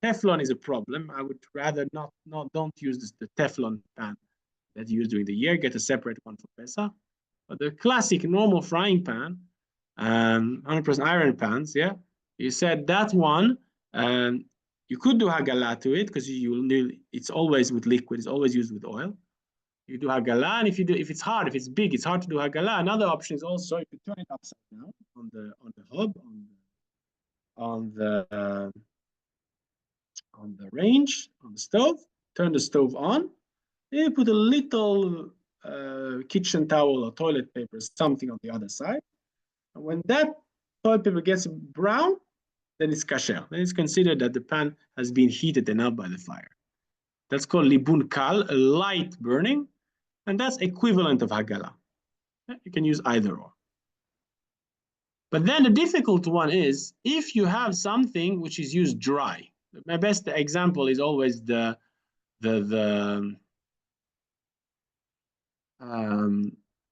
pan, Teflon is a problem. I would rather don't use the Teflon pan that you use during the year. Get a separate one for Pesach. But the classic normal frying pan, 100% iron pans, yeah, you said that one, you could do hagala to it because it's always with liquid, it's always used with oil. You do Hagala, and if it's hard, if it's big, it's hard to do Hagala. Another option is also you could turn it upside down on the hob, on the range, on the stove. Turn the stove on. Then you put a little kitchen towel or toilet paper, something on the other side. And when that toilet paper gets brown, then it's kasher. Then it's considered that the pan has been heated enough by the fire. That's called libun kal, a light burning, and that's equivalent of hagala. You can use either or. But then the difficult one is if you have something which is used dry. My best example is always the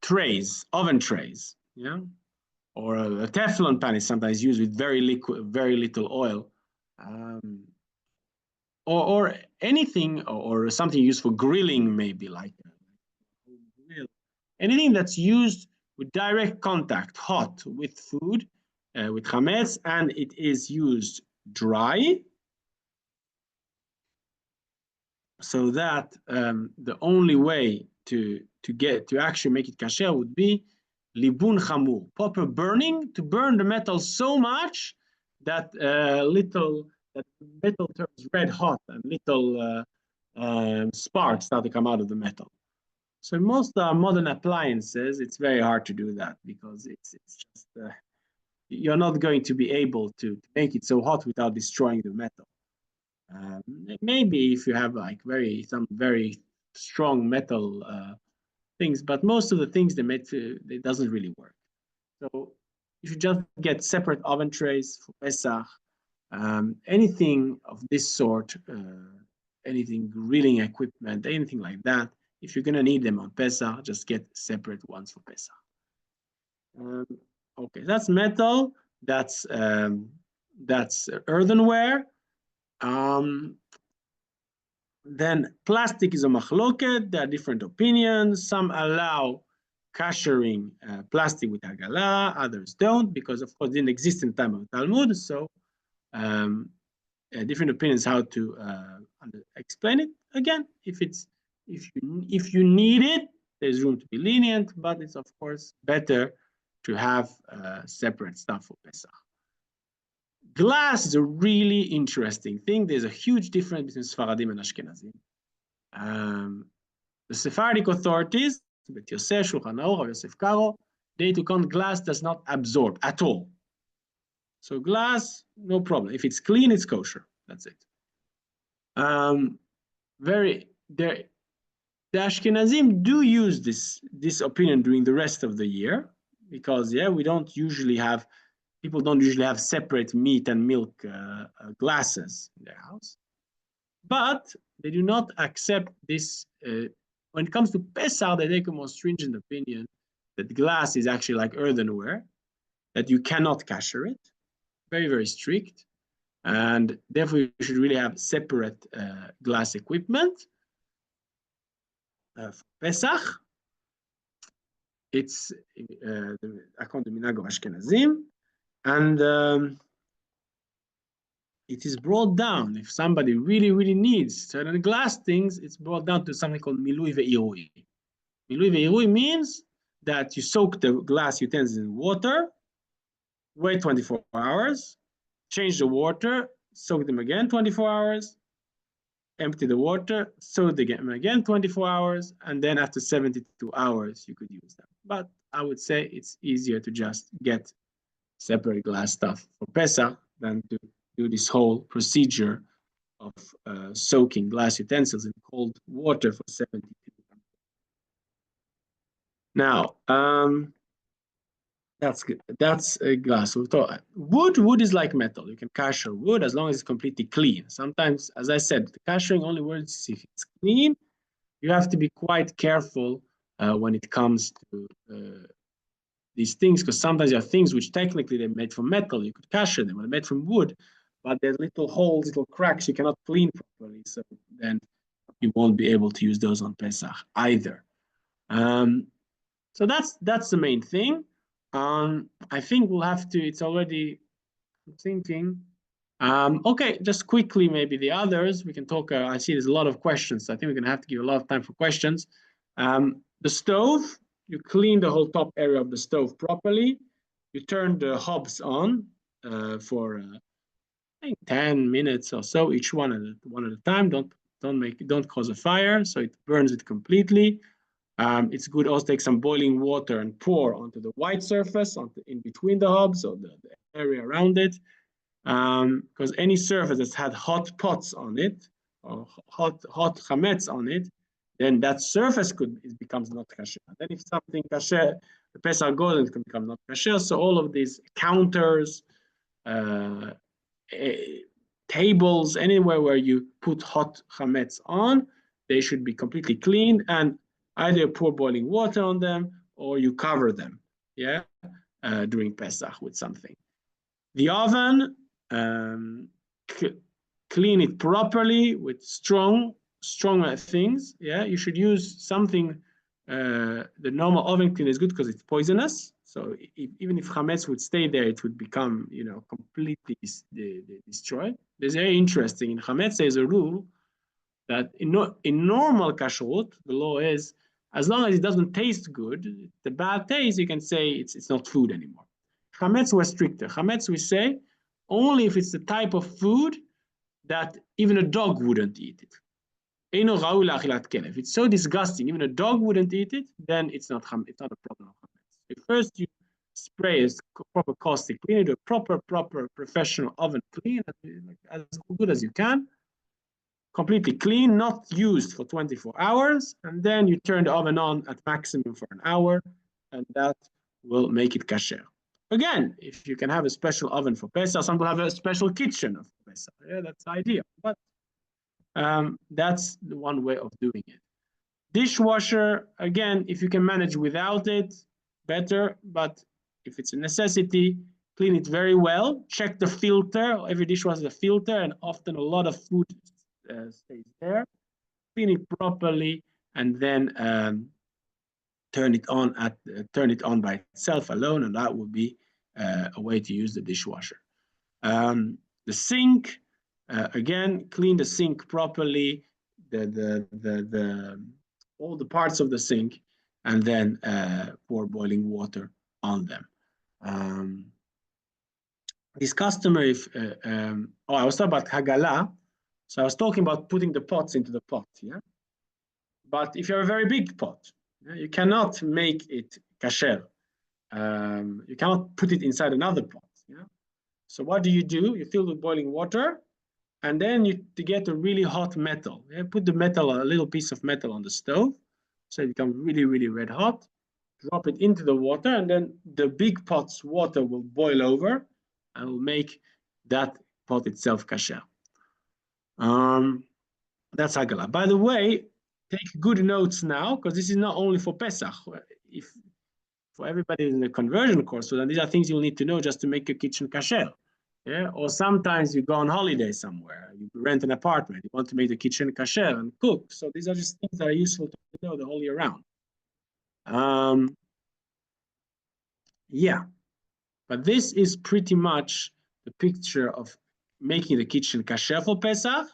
trays, oven trays, yeah, or a Teflon pan is sometimes used with very little oil, or anything, or something used for grilling, maybe like a grill. Anything that's used with direct contact, hot, with food, with chametz, and it is used dry, so that the only way to actually make it kasher would be libun chamur, proper burning, to burn the metal so much that that metal turns red hot and little sparks start to come out of the metal. So most modern appliances, it's very hard to do that because it's just you're not going to be able to make it so hot without destroying the metal. Maybe if you have like some very strong metal things, but most of the things they made, it doesn't really work. So you should just get separate oven trays for Pesach. Anything of this sort, anything grilling equipment, anything like that. If you're gonna need them on Pesach, just get separate ones for Pesach. Okay, that's metal. That's earthenware. Then plastic is a machloket. There are different opinions. Some allow kashering plastic with hagala, others don't, because of course it didn't exist in the time of the Talmud. So different opinions how to explain it. Again, if you need it, there's room to be lenient, but it's of course better to have separate stuff for Pesach. Glass is a really interesting thing. There's a huge difference between Sfaradim and Ashkenazim. The Sephardic authorities, Bet Yosef, Shulchan Aruch, Yosef Karo, they took on glass does not absorb at all. So glass, no problem. If it's clean, it's kosher. That's it. The Ashkenazim do use this opinion during the rest of the year because people don't usually have separate meat and milk glasses in their house. But they do not accept this. When it comes to Pesach, they take a more stringent opinion that glass is actually like earthenware, that you cannot kasher it. Very, very strict. And therefore, you should really have separate glass equipment. For Pesach, it's according to Minhag of Ashkenazim. And it is brought down. If somebody really, really needs certain glass things, it's brought down to something called milui ve'irui. Milui ve'irui means that you soak the glass utensils in water, wait 24 hours, change the water, soak them again 24 hours, empty the water, soak them again 24 hours, and then after 72 hours, you could use them. But I would say it's easier to just get separate glass stuff for Pesach than to do this whole procedure of soaking glass utensils in cold water for 72 hours. Now, that's good. That's a glass. Wood is like metal. You can kasher wood as long as it's completely clean. Sometimes, as I said, the kashering only works if it's clean. You have to be quite careful when it comes to these things, because sometimes you have things which technically they're made from metal. You could kasher them. They're made from wood, but there's little holes, little cracks you cannot clean properly. So then you won't be able to use those on Pesach either. So that's the main thing. I think we'll have to, it's already, I'm thinking. Okay, just quickly, maybe the others, we can talk, I see there's a lot of questions. So I think we're gonna have to give a lot of time for questions. The stove, you clean the whole top area of the stove properly. You turn the hobs on for I think 10 minutes or so, each one at a time. Don't cause a fire, so it burns it completely. It's good also take some boiling water and pour onto the white surface, in between the hobs or the area around it, because any surface that's had hot pots on it or hot chametz on it, then that surface becomes not kasher. Then if something kasher, the Pesach goes, it can become not kasher. So all of these counters, tables, anywhere where you put hot chametz on, they should be completely cleaned and either pour boiling water on them or you cover them, during Pesach with something. The oven, clean it properly with strong things. You should use something. The normal oven cleaner is good because it's poisonous. So even if chametz would stay there, it would become, completely destroyed. It's very interesting. In chametz, there's a rule that in normal kashrut, the law is as long as it doesn't taste good, the bad taste, you can say it's not food anymore. Chametz was stricter. Chametz, we say, only if it's the type of food that even a dog wouldn't eat it. If it's so disgusting, even a dog wouldn't eat it, then it's not a problem of chametz. If first you spray a proper caustic cleaner, do a proper professional oven clean, as good as you can, completely clean, not used for 24 hours, and then you turn the oven on at maximum for an hour, and that will make it kasher. Again, if you can have a special oven for Pesach, some people have a special kitchen for Pesach. That's the idea. But that's the one way of doing it. Dishwasher, again, if you can manage without it, better. But if it's a necessity, clean it very well. Check the filter. Every dishwasher has a filter, and often a lot of food stays there. Clean it properly, and then turn it on by itself alone, and that would be a way to use the dishwasher. The sink, again, clean the sink properly, all the parts of the sink, and then pour boiling water on them. This customer, I was talking about hagala, so I was talking about putting the pots into the pot, But if you're a very big pot, you cannot make it kasher. You cannot put it inside another pot. So what do? You fill with boiling water, and then to get a really hot metal. Put a little piece of metal on the stove, so it becomes really, really red hot. Drop it into the water, and then the big pot's water will boil over, and will make that pot itself kasher. That's hagala. By the way, take good notes now, because this is not only for Pesach. For everybody in the conversion course, so then these are things you'll need to know just to make your kitchen kasher. Or sometimes you go on holiday somewhere, you rent an apartment, you want to make the kitchen kasher and cook. So these are just things that are useful to know the whole year round. But this is pretty much the picture of making the kitchen kasher for Pesach.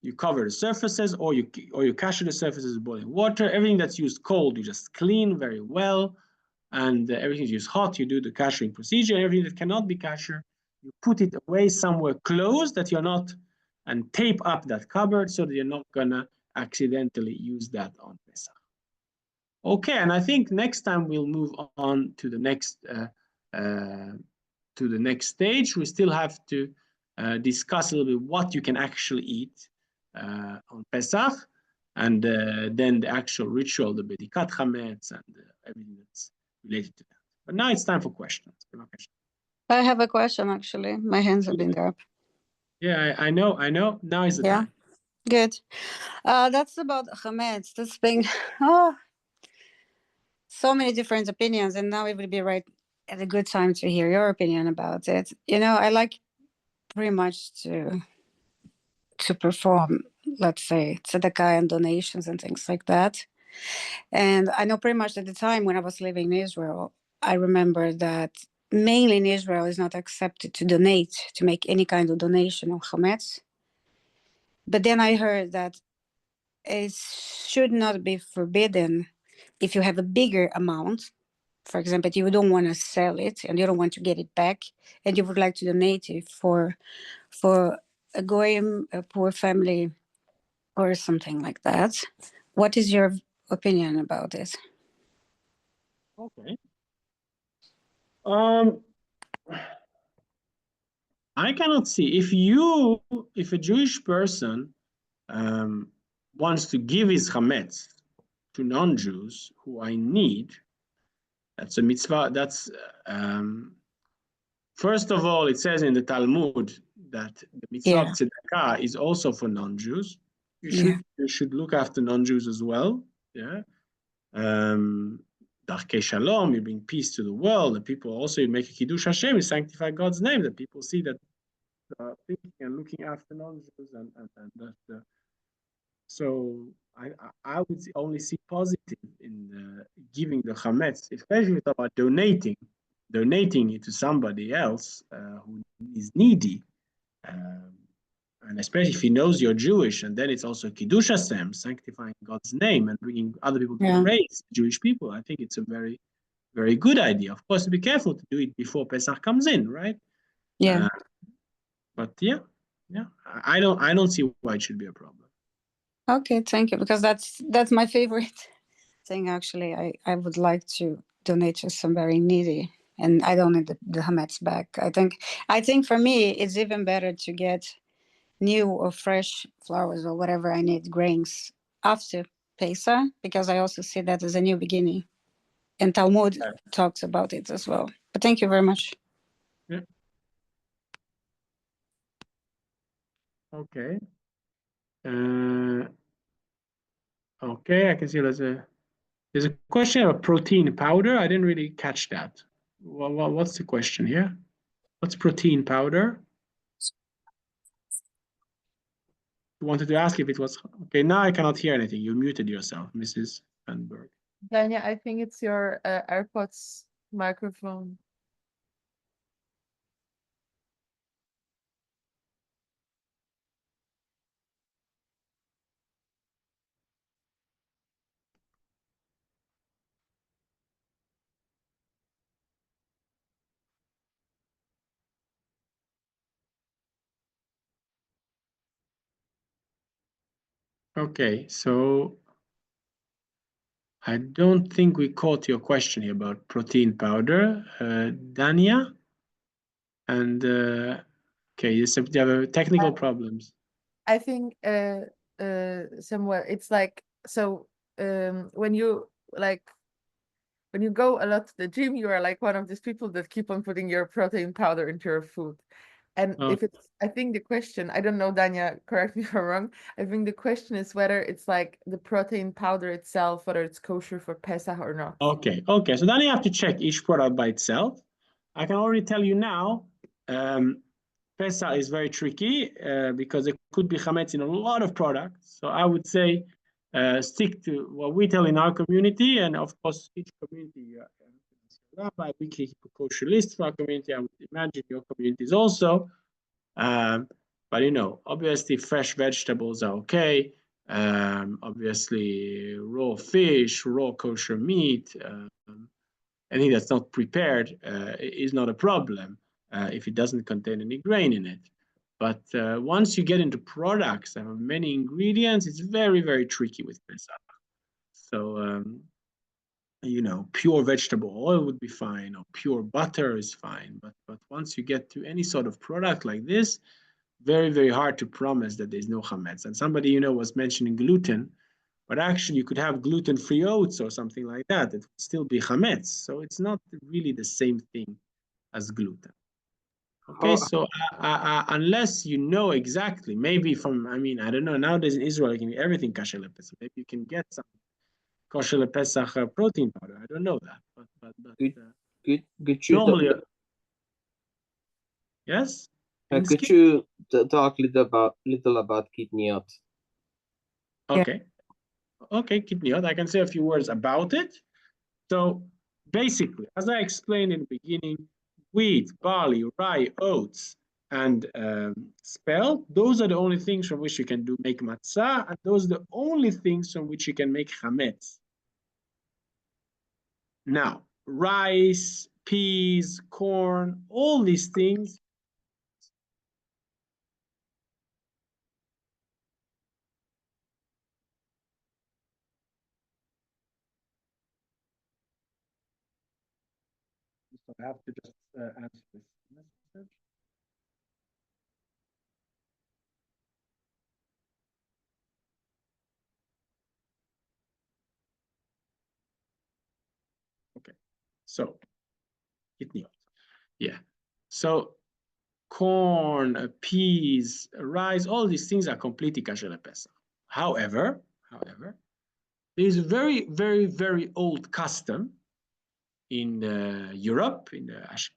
You cover the surfaces, or you kasher the surfaces with boiling water. Everything that's used cold, you just clean very well. And everything that's used hot, you do the kashering procedure. Everything that cannot be kasher, you put it away somewhere close that you're not, and tape up that cupboard so that you're not gonna accidentally use that on Pesach. Okay, and I think next time we'll move on to the next stage. We still have to discuss a little bit what you can actually eat on Pesach, and then the actual ritual, the bedikat chametz, and everything that's related to that. But now it's time for questions. I have a question, actually. My hands have been up. Yeah, I know. Now is the time. Good. That's about chametz. That's being so many different opinions, and now it would be right at a good time to hear your opinion about it. I like pretty much to perform, let's say, tzedakah and donations and things like that. And I know pretty much at the time when I was living in Israel, I remember that mainly in Israel it's not accepted to donate, to make any kind of donation on chametz. But then I heard that it should not be forbidden if you have a bigger amount. For example, you don't want to sell it and you don't want to get it back, and you would like to donate it for a goyim, a poor family, or something like that. What is your opinion about it? Okay. I cannot see if a Jewish person wants to give his chametz to non-Jews who are in need. That's a mitzvah. That's first of all, it says in the Talmud that the mitzvah of tzedakah is also for non-Jews. You should look after non-Jews as well. Yeah. Darkei Shalom, you bring peace to the world. The people also, you make a Kiddush Hashem, you sanctify God's name. That people see that thinking and looking after non-Jews, and that. So I would only see positive in giving the chametz, especially if it's about donating it to somebody else who is needy. And especially if he knows you're Jewish, and then it's also Kiddush Hashem, sanctifying God's name and bringing other people to praise Jewish people. I think it's a very, very good idea. Of course, be careful to do it before Pesach comes in, right? Yeah. But yeah, I don't see why it should be a problem. Okay, thank you. Because that's my favorite thing. Actually, I would like to donate to some very needy, and I don't need the chametz back. I think for me, it's even better to get new or fresh flowers or whatever I need, grains, after Pesach, because I also see that as a new beginning. And Talmud talks about it as well. But thank you very much. Yeah. Okay. Okay, I can see there's a question about protein powder. I didn't really catch that. What's the question here? What's protein powder? You wanted to ask if it was okay. Now I cannot hear anything. You muted yourself, Mrs. Vanberg. Dania, I think it's your AirPods microphone. Okay, so I don't think we caught your question here about protein powder, Dania. And okay, you have technical problems. I think somewhere it's like, so when you go a lot to the gym, you are like one of these people that keep on putting your protein powder into your food. And if it's, I think the question, I don't know, Dania, correct me if I'm wrong. I think the question is whether it's like the protein powder itself, whether it's kosher for Pesach or not. Okay. So then you have to check each product by itself. I can already tell you now, Pesach is very tricky because there could be chametz in a lot of products. So I would say stick to what we tell in our community, and of course each community, rabbi, we keep a kosher list for our community. I would imagine your community is also. But obviously fresh vegetables are okay. Obviously raw fish, raw kosher meat, anything that's not prepared is not a problem if it doesn't contain any grain in it. But once you get into products that have many ingredients, it's very, very tricky with Pesach. So, pure vegetable oil would be fine, or pure butter is fine. But once you get to any sort of product like this, very, very hard to promise that there's no chametz. And somebody, was mentioning gluten, but actually you could have gluten-free oats or something like that. It would still be chametz. So it's not really the same thing as gluten. Okay, so unless you know exactly, maybe I don't know, nowadays in Israel, you can get everything kosher lepesach. Maybe you can get some kosher lepesach protein powder. I don't know that. But normally, yes? Could you talk little about kidneyot? Okay. Okay, kidneyot. I can say a few words about it. So basically, as I explained in the beginning, wheat, barley, rye, oats, and spelt. Those are the only things from which you can make matzah, and those are the only things from which you can make chametz. Now, rice, peas, corn, all these things. So I have to just answer this message. Okay, so kitniot, yeah. So corn, peas, rice, all these things are completely kasher Pesach. However, there's a very, very, very old custom in Europe,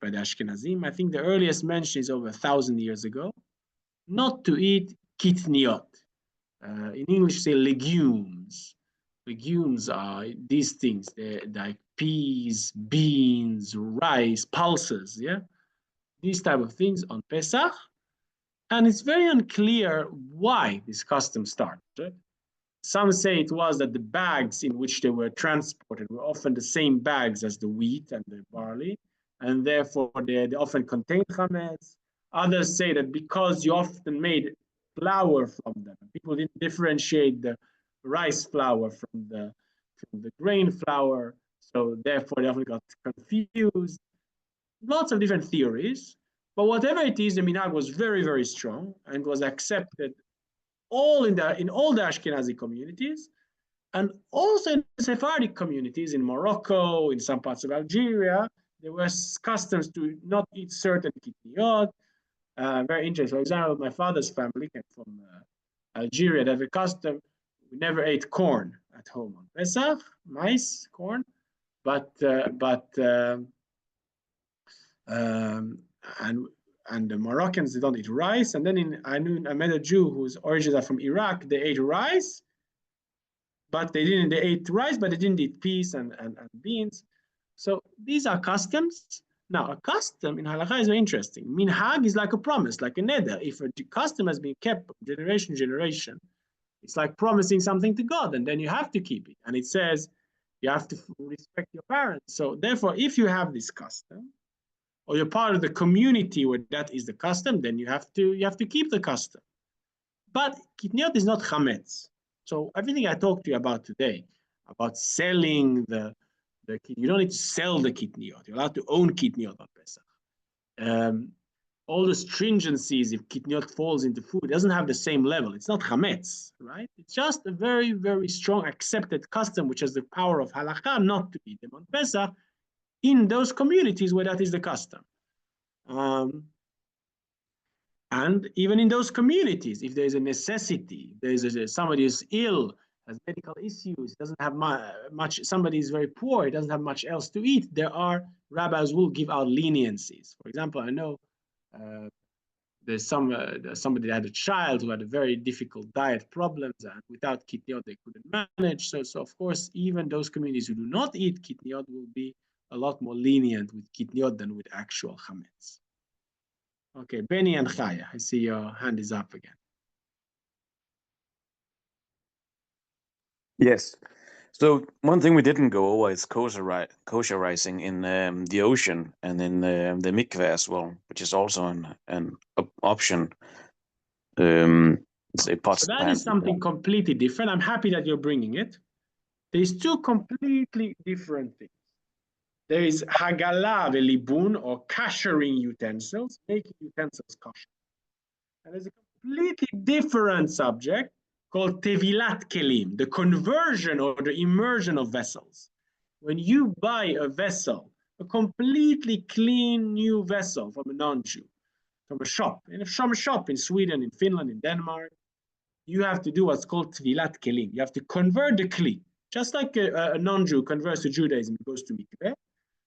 by the Ashkenazim. I think the earliest mention is over 1,000 years ago, not to eat kitniot. In English, say legumes. Legumes are these things. They're like peas, beans, rice, pulses, yeah? These type of things on Pesach. And it's very unclear why this custom started. Some say it was that the bags in which they were transported were often the same bags as the wheat and the barley, and therefore they often contained chametz. Others say that because you often made flour from them, people didn't differentiate the rice flour from the grain flour, so therefore they often got confused. Lots of different theories, but whatever it is, the minhag was very, very strong and was accepted in all the Ashkenazi communities, and also in the Sephardic communities in Morocco, in some parts of Algeria. There were customs to not eat certain kitniot. Very interesting. For example, my father's family came from Algeria. They have a custom. We never ate corn at home on Pesach, mice, corn, and the Moroccans, they don't eat rice. And then I met a Jew whose origins are from Iraq. They ate rice, but they ate rice, but they didn't eat peas and beans. So these are customs. Now, a custom in halakha is very interesting. Minhag is like a promise, like a neder. If a custom has been kept generation to generation, it's like promising something to God, and then you have to keep it. And it says you have to respect your parents. So therefore, if you have this custom, or you're part of the community where that is the custom, then you have to keep the custom. But kitniot is not chametz. So everything I talked to you about today, about selling you don't need to sell the kitniot. You're allowed to own kitniot on Pesach. All the stringencies, if kitniot falls into food, it doesn't have the same level. It's not chametz, right? It's just a very, very strong accepted custom, which has the power of halakha not to eat them on Pesach, in those communities where that is the custom. And even in those communities, if there's a necessity, somebody is ill, has medical issues, doesn't have much, somebody is very poor, he doesn't have much else to eat, rabbis will give out leniencies. For example, I know there's somebody that had a child who had a very difficult diet problems, and without kitniot they couldn't manage. So of course, even those communities who do not eat kitniot will be a lot more lenient with kitniot than with actual chametz. Okay, Benny and Chaya, I see your hand is up again. Yes. So one thing we didn't go over is kosherizing in the ocean and in the mikveh as well, which is also an option. Say So that is something completely different. I'm happy that you're bringing it. There's two completely different things. There is hagala velibun, or kashering utensils, making utensils kosher. And there's a completely different subject called tevilat kelim, the conversion or the immersion of vessels. When you buy a vessel, a completely clean new vessel from a non-Jew, from a shop in Sweden, in Finland, in Denmark, you have to do what's called tevilat kelim. You have to convert the kli, just like a non-Jew converts to Judaism and goes to mikveh.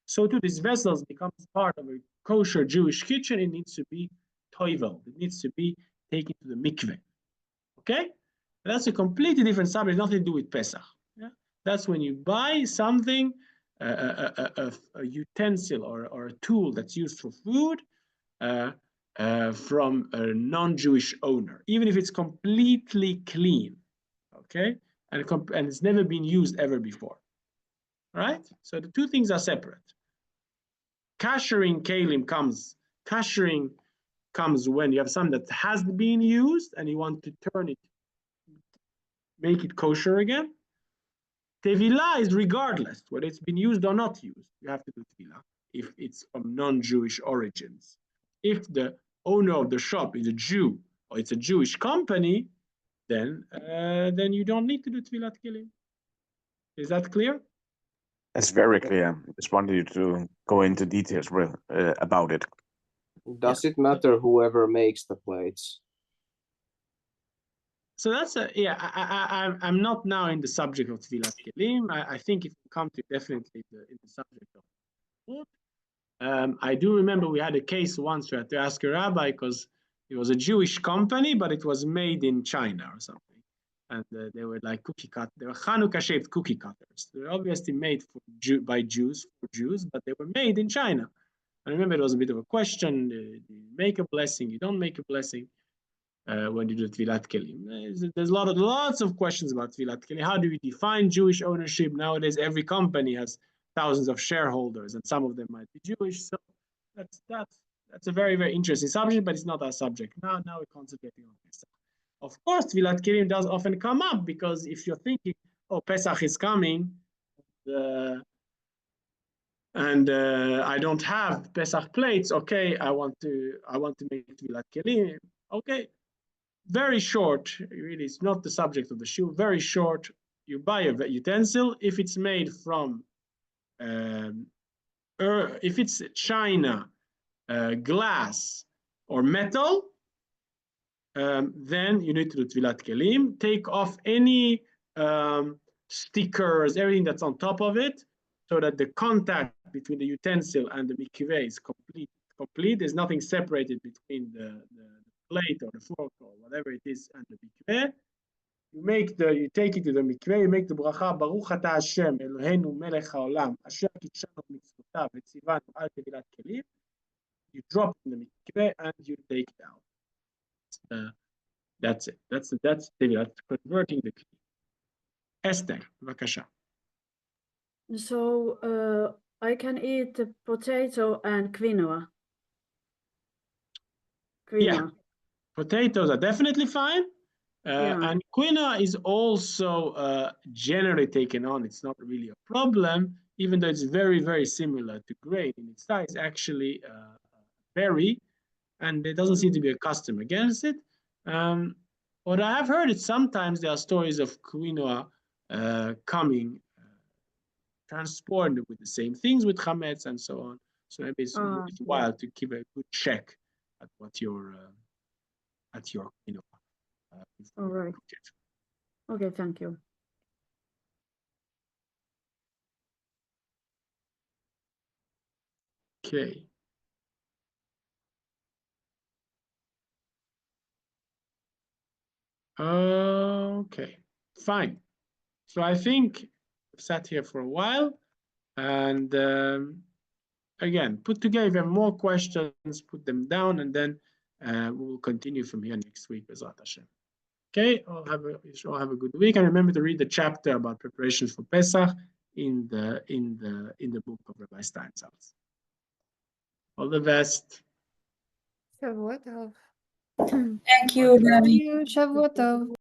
So too, these vessels becomes part of a kosher Jewish kitchen. It needs to be toivel. It needs to be taken to the mikveh. Okay? And that's a completely different subject, nothing to do with Pesach. Yeah? That's when you buy something, a utensil or a tool that's used for food, from a non-Jewish owner, even if it's completely clean, okay, and it's never been used ever before. All right, so the two things are separate. Kashering kelim kashering comes when you have something that has been used and you want to turn it, make it kosher again. Tevilah is regardless whether it's been used or not used. You have to do tevilah if it's from non-Jewish origins. If the owner of the shop is a Jew or it's a Jewish company, then you don't need to do tevilat kelim. Is that clear? That's very clear. Just wanted you to go into details about it. Does it matter whoever makes the plates? So that's I'm not now in the subject of tevilat kelim. I think if we come to definitely in the subject of food. I do remember we had a case once we had to ask a rabbi because it was a Jewish company, but it was made in China or something. And they were like cookie cut. They were Hanukkah-shaped cookie cutters. They were obviously made by Jews for Jews, but they were made in China. I remember it was a bit of a question: you make a blessing, you don't make a blessing when you do tevilat kelim. There's lots of questions about tevilat kelim. How do we define Jewish ownership nowadays? Every company has thousands of shareholders, and some of them might be Jewish. So that's a very, very interesting subject, but it's not our subject. Now we're concentrating on Pesach. Of course, tevilat kelim does often come up because if you're thinking, oh, Pesach is coming, and I don't have Pesach plates. Okay, I want to make tevilat kelim. Okay, very short. Really, it's not the subject of the shiur. Very short. You buy a utensil if it's made from, if it's china, glass, or metal. Then you need to do tevilat kelim. Take off any stickers, everything that's on top of it, so that the contact between the utensil and the mikveh is complete. There's nothing separated between the plate or the fork or whatever it is and the mikveh. You take it to the mikveh. You make the bracha Baruch Ata Hashem Eloheinu Melech Haolam Asher Kitshanu Mitzvotav V'tzivanu Al Tevilat Kelim. You drop it in the mikveh and you take it out. That's it. That's converting the kli. Esther, b'vakasha. So I can eat the potato and quinoa. Yeah, potatoes are definitely fine. And quinoa is also generally taken on. It's not really a problem, even though it's very, very similar to grain in its size. Actually, berry, and there doesn't seem to be a custom against it. What I have heard is sometimes there are stories of quinoa coming transported with the same things with chametz and so on. So maybe it's worthwhile to keep a good check at what your quinoa. All right. Okay, thank you. Okay. Okay, fine. So I think I've sat here for a while, and again, put together. If you have more questions, put them down, and then we will continue from here next week, B'ezrat Hashem. Okay, you should all have a good week, and remember to read the chapter about preparations for Pesach in the book of Rabbi Steinsaltz. All the best. Shavuot tov. Thank you, Gabby. Shavuot tov.